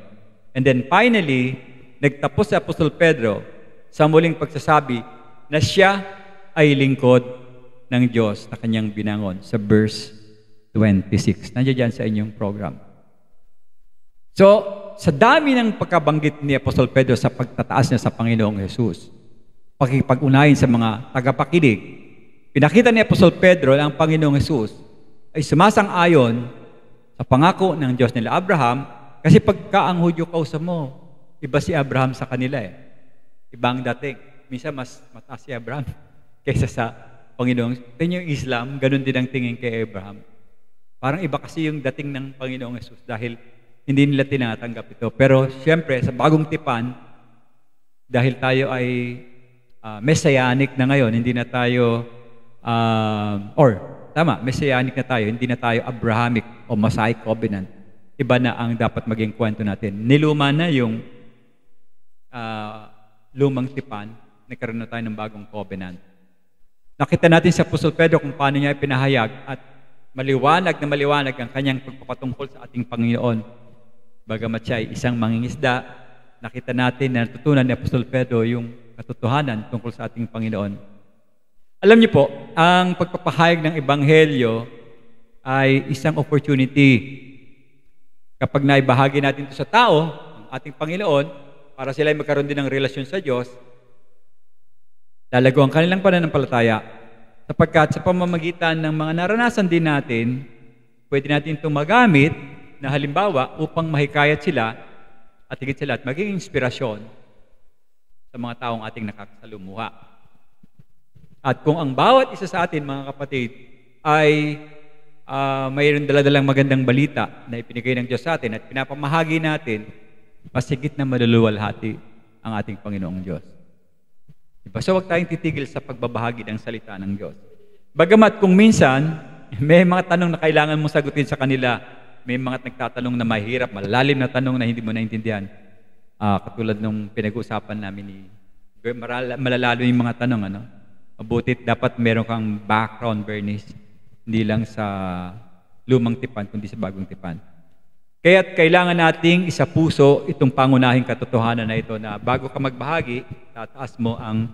And then finally, nagtapos si Apostol Pedro sa muling pagsasabi na siya ay lingkod ng Diyos na kanyang binangon sa verse 26. Nandiyan dyan sa inyong program. So, sa dami ng pagkabanggit ni Apostol Pedro sa pagtataas niya sa Panginoong Hesus, pakipag-unahin sa mga tagapakinig, pinakita ni Apostol Pedro na ang Panginoong Hesus ay sumasang-ayon sa pangako ng Diyos nila Abraham, kasi pagka ang Hudyo kausa mo, iba si Abraham sa kanila eh. Ibang dating. Minsan mas mataas si Abraham kaysa sa Panginoong. Tingin yung Islam, ganun din ang tingin kay Abraham. Parang iba kasi yung dating ng Panginoong Hesus dahil hindi nila tinatanggap ito. Pero siyempre, sa bagong tipan, dahil tayo ay messianic na ngayon, hindi na tayo, messianic na tayo, hindi na tayo Abrahamic o Mosaic Covenant. Iba na ang dapat maging kwento natin. Niluma na yung lumang tipan, nagkaroon na tayo ng bagong covenant. Nakita natin sa Apostol Pedro kung paano niya ipinahayag at maliwanag na maliwanag ang kanyang pagpapatungkol sa ating Panginoon. Bagamat siya ay isang mangingisda, nakita natin na natutunan ni Apostol Pedro yung katotohanan tungkol sa ating Panginoon. Alam niyo po, ang pagpapahayag ng Ebanghelyo ay isang opportunity Kapag naibahagi natin ito sa tao, ang ating Panginoon, para sila ay magkaroon din ng relasyon sa Diyos, lalago ang kanilang pananampalataya, sapagkat sa pamamagitan ng mga naranasan din natin, pwede natin itong magamit na halimbawa upang mahikayat sila at higit sa lahat, maging inspirasyon sa mga taong ating nakakasalumuha. At kung ang bawat isa sa atin, mga kapatid, ay mayroon daladalang magandang balita na ipinigay ng Diyos sa atin at pinapamahagi natin, mas higit na maluluwalhati ang ating Panginoong Diyos. Diba? So huwag tayong titigil sa pagbabahagi ng salita ng Diyos. Bagamat kung minsan, may mga tanong na kailangan mong sagutin sa kanila, may mga nagtatanong na mahirap, malalim na tanong na hindi mo naintindihan. Katulad nung pinag-uusapan namin ni malalalo yung mga tanong, ano? Mabutit dapat meron kang background, Bernice. Hindi lang sa lumang tipan, kundi sa bagong tipan. Kaya't kailangan nating isapuso itong pangunahing katotohanan na ito na bago ka magbahagi, tataas mo ang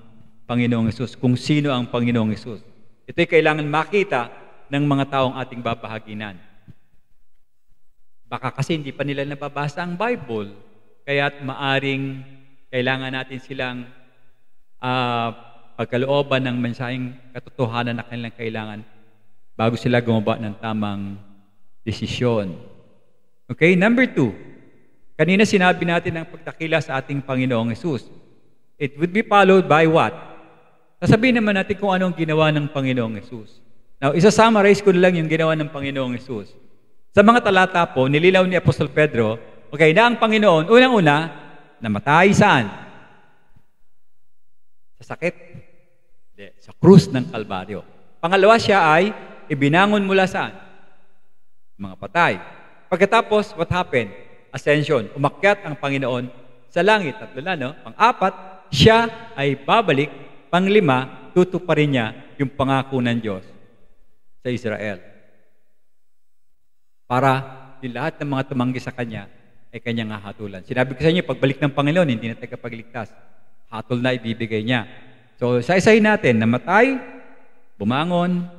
Panginoong Hesus, kung sino ang Panginoong Hesus. Ito'y kailangan makita ng mga taong ating babahaginan. Baka kasi hindi pa nila nababasa ang Bible, kaya't maaring kailangan natin silang pagkalooban ng mensaheng katotohanan na kanilang kailangan bago sila gumawa ng tamang desisyon. Okay, number 2. Kanina sinabi natin ang pagtakila sa ating Panginoong Hesus. It would be followed by what? Sasabihin naman natin kung anong ginawa ng Panginoong Hesus. Now, isa-summarize ko lang yung ginawa ng Panginoong Hesus. Sa mga talata po, nililaw ni Apostol Pedro, okay, na ang Panginoon, unang-una, namatay saan? Sa sakit? Hindi, sa krus ng Kalbaryo. Pangalawa, siya ay ibinangon mula saan? Mga patay. Pagkatapos, what happened? Ascension. Umakyat ang Panginoon sa langit. Tatlo na, no? Pang-apat, siya ay babalik. Pang-lima, tutuparin niya yung pangako ng Diyos sa Israel. Para yung lahat ng mga tumanggi sa Kanya ay Kanyang hahatulan. Sinabi ko sa inyo, pagbalik ng Panginoon, hindi na tagapagligtas. Hatol na ibibigay niya. So, isa-isahin natin, namatay, bumangon,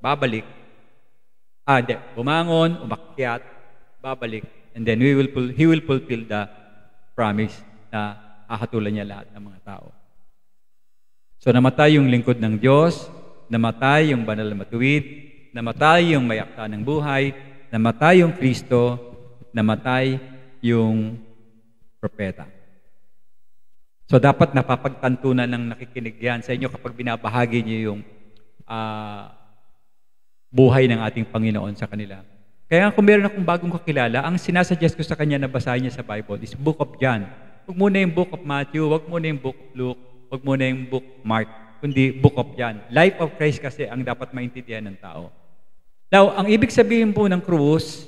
babalik. Bumangon, umakyat, babalik, and then He will fulfill the promise na hahatulan niya lahat ng mga tao. So namatay yung lingkod ng Diyos, namatay yung banal na matuwid, namatay yung may akda ng buhay, namatay yung Kristo, namatay yung propeta. So dapat napapagtantunan ng nakikinig yan sa inyo kapag binabahagi niyo yung buhay ng ating Panginoon sa kanila. Kaya kung meron akong bagong kakilala, ang sinasuggest ko sa kanya na basahin niya sa Bible is Book of John. Huwag muna yung Book of Matthew, huwag muna yung Book of Luke, huwag muna yung Book of Mark, kundi Book of John. Life of Christ kasi ang dapat maintindihan ng tao. Now, ang ibig sabihin po ng krus,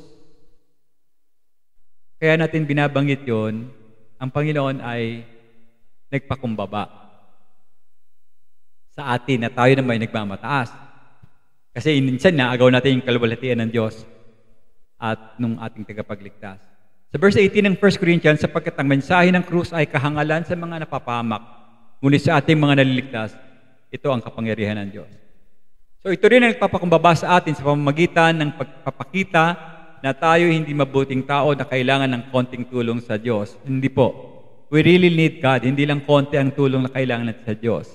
kaya natin binabanggit yon, ang Panginoon ay nagpakumbaba sa atin na tayo naman ay nagmamataas. Kasi minsan naagaw natin yung kaluwalhatian ng Diyos at nung ating tagapagligtas. Sa verse 18 ng 1 Corinthians, sapagkat ang mensahe ng krus ay kahangalan sa mga napapahamak, ngunit sa ating mga naliligtas, ito ang kapangyarihan ng Diyos. So ito rin ang nagpapakumbaba sa atin sa pamamagitan ng pagpapakita na tayo hindi mabuting tao na kailangan ng konting tulong sa Diyos. Hindi po. We really need God. Hindi lang konti ang tulong na kailangan natin sa Diyos.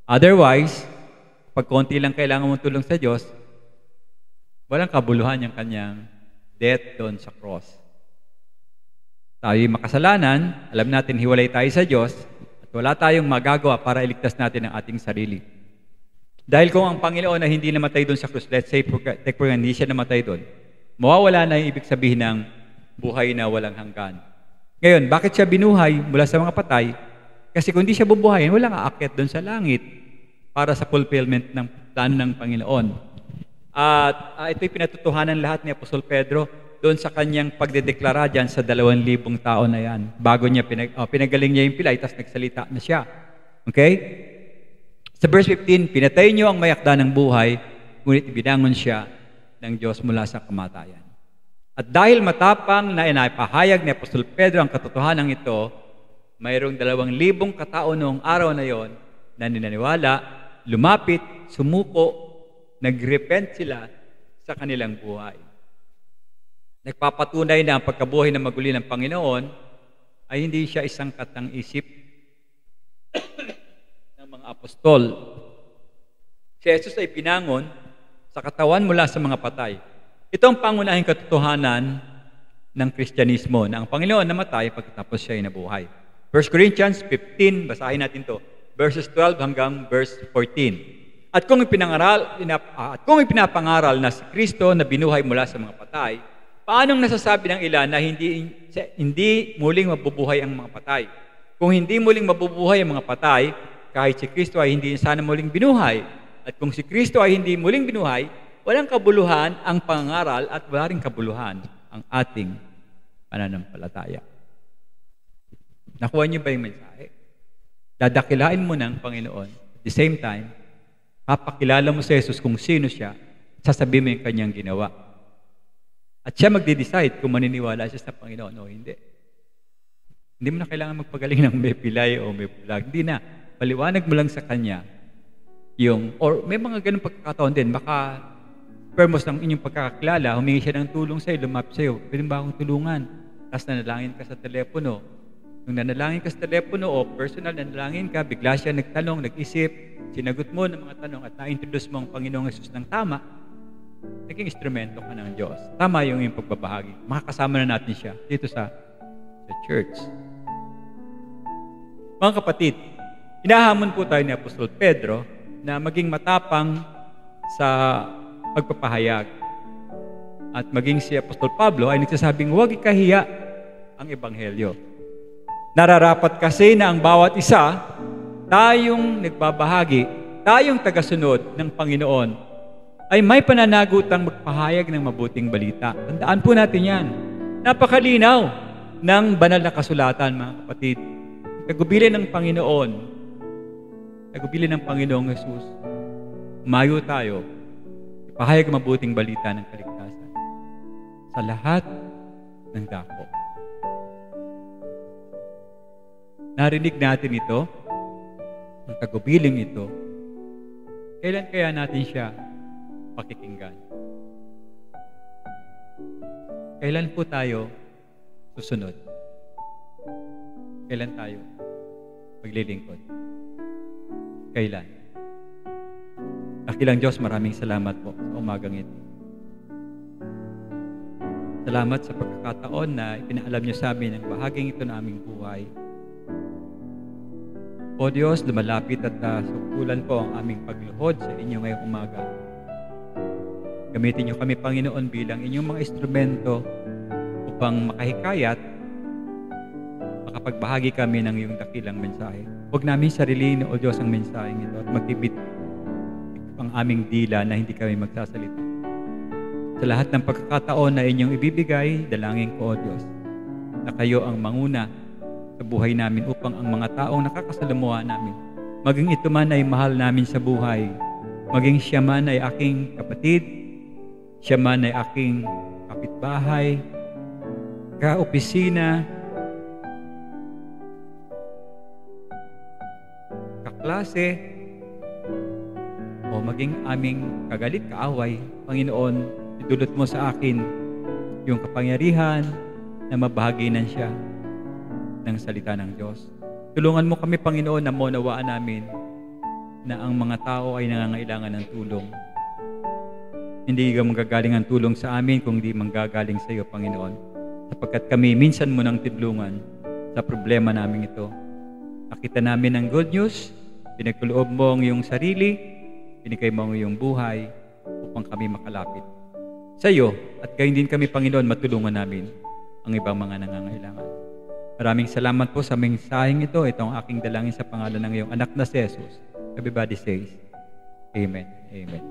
Otherwise, pag konti lang kailangan mong tulong sa Diyos, walang kabuluhan yung kanyang death doon sa cross. Tayo'y makasalanan, alam natin hiwalay tayo sa Diyos, at wala tayong magagawa para iligtas natin ang ating sarili. Dahil kung ang Panginoon na hindi namatay doon sa cross, let's say, hindi siya namatay doon, mawawala na yung ibig sabihin ng buhay na walang hanggan. Ngayon, bakit siya binuhay mula sa mga patay? Kasi kung di siya bubuhayin, walang aakyat doon sa langit para sa fulfillment ng plano ng Panginoon. At ito'y pinatutuhanan lahat ni Apostol Pedro doon sa kanyang pagdedeklara dyan sa 2,000 tao na yan. Bago niya pinagaling niya yung pilay, tapos nagsalita na siya. Okay? Sa verse 15, pinatay niyo ang mayakda ng buhay, ngunit ibinangon siya ng Diyos mula sa kamatayan. At dahil matapang na inapahayag ni Apostol Pedro ang katotohanan ito, mayroong 2,000 katao noong araw na yon na ninaniwala, lumapit, sumuko, nag-repent sila sa kanilang buhay. nagpapatunay na ang pagkabuhay na maguli ng Panginoon ay hindi siya isang katang-isip ng mga apostol. Si Jesus ay pinangon sa katawan mula sa mga patay. Ito ang pangunahing katotohanan ng Kristyanismo na ang Panginoon namatay pagkatapos siya ay nabuhay. 1 Corinthians 15, basahin natin to, verses 12 hanggang verse 14. At kung ipinapangaral na si Kristo na binuhay mula sa mga patay, paanong nasasabi ng ilan na hindi muling mabubuhay ang mga patay? Kung hindi muling mabubuhay ang mga patay, kahit si Kristo ay hindi sana muling binuhay. At kung si Kristo ay hindi muling binuhay, walang kabuluhan ang pangaral at wala ring kabuluhan ang ating pananampalataya. Nakuha niyo ba yung mensahe? Dadakilain mo ng Panginoon. At the same time, papakilala mo si Jesus kung sino siya, sasabihin mo yung kanyang ginawa. At siya magde-decide kung maniniwala siya sa Panginoon o hindi. Hindi mo na kailangan magpagaling ng may pilay o may bulag. Hindi na. Paliwanag mo lang sa kanya or may mga ganun pagkakataon din. Baka permos ng inyong pagkakakilala, humingi siya ng tulong sa'yo, lumapit sa'yo. Pwede ba akong tulungan? Tapos nanalangin ka sa telepono. Nung nanalangin ka sa telepono o personal nanalangin ka, bigla siya nagtanong, nag-isip, sinagot mo ng mga tanong at na-introduce mo ang Panginoong Jesus ng tama, naging instrumento ka ng Diyos. Tama yung iyong pagbabahagi. Makakasama na natin siya dito sa church. Mga kapatid, hinahamon po tayo ni Apostol Pedro na maging matapang sa pagpapahayag. At maging si Apostol Pablo ay nagsasabing huwag ikahiya ang Ebanghelyo. Nararapat kasi na ang bawat isa, tayong nagbabahagi, tayong tagasunod ng Panginoon, ay may pananagutang magpahayag ng mabuting balita. Tandaan po natin yan. Napakalinaw ng banal na kasulatan, mga kapatid. Tagubilin ng Panginoon, tagubilin ng Panginoong Jesus, umayo tayo, ipahayag ang mabuting balita ng kaligtasan sa lahat ng dako. Narinig natin ito, ang tagubiling ito, kailan kaya natin siya pakikinggan? Kailan po tayo susunod? Kailan tayo maglilingkod? Kailan? Dakilang Diyos, maraming salamat po sa umagang ito. Salamat sa pagkakataon na ipinaalam niyo sa amin ang bahaging ito na aming buhay. O Diyos, lumalapit at sukulan po ang aming pagluhod sa inyo ngayong umaga. Gamitin niyo kami, Panginoon, bilang inyong mga instrumento upang makahikayat, makapagbahagi kami ng iyong dakilang mensahe. Huwag namin sariliin, O Diyos, ang mensaheng ito at magtibit ang aming dila na hindi kami magsasalita. Sa lahat ng pagkakataon na inyong ibibigay, dalangin ko, O Diyos, na kayo ang manguna sa buhay namin upang ang mga taong nakakasalamuha namin, maging ito man ay mahal namin sa buhay, maging siya man ay aking kapatid, siya man ay aking kapitbahay, kaopisina, kaklase, o maging aming kagalit, kaaway, Panginoon, idulot mo sa akin yung kapangyarihan na mabahaginan siya ng salita ng Diyos. Tulungan mo kami, Panginoon, na maunawaan namin na ang mga tao ay nangangailangan ng tulong. Hindi ka manggagaling ang tulong sa amin kung hindi manggagaling sa iyo, Panginoon. Sapagkat kami minsan mo nang tidlungan sa problema namin ito. Nakita namin ang good news, pinagkuloob mo ang iyong sarili, binigay mo ang iyong buhay upang kami makalapit sa iyo at gayon din kami, Panginoon, matulungan namin ang ibang mga nangangailangan. Maraming salamat po sa mensaheng ito. Ito ang aking dalangin sa pangalan ng iyong anak na si Jesus. Everybody says, Amen. Amen.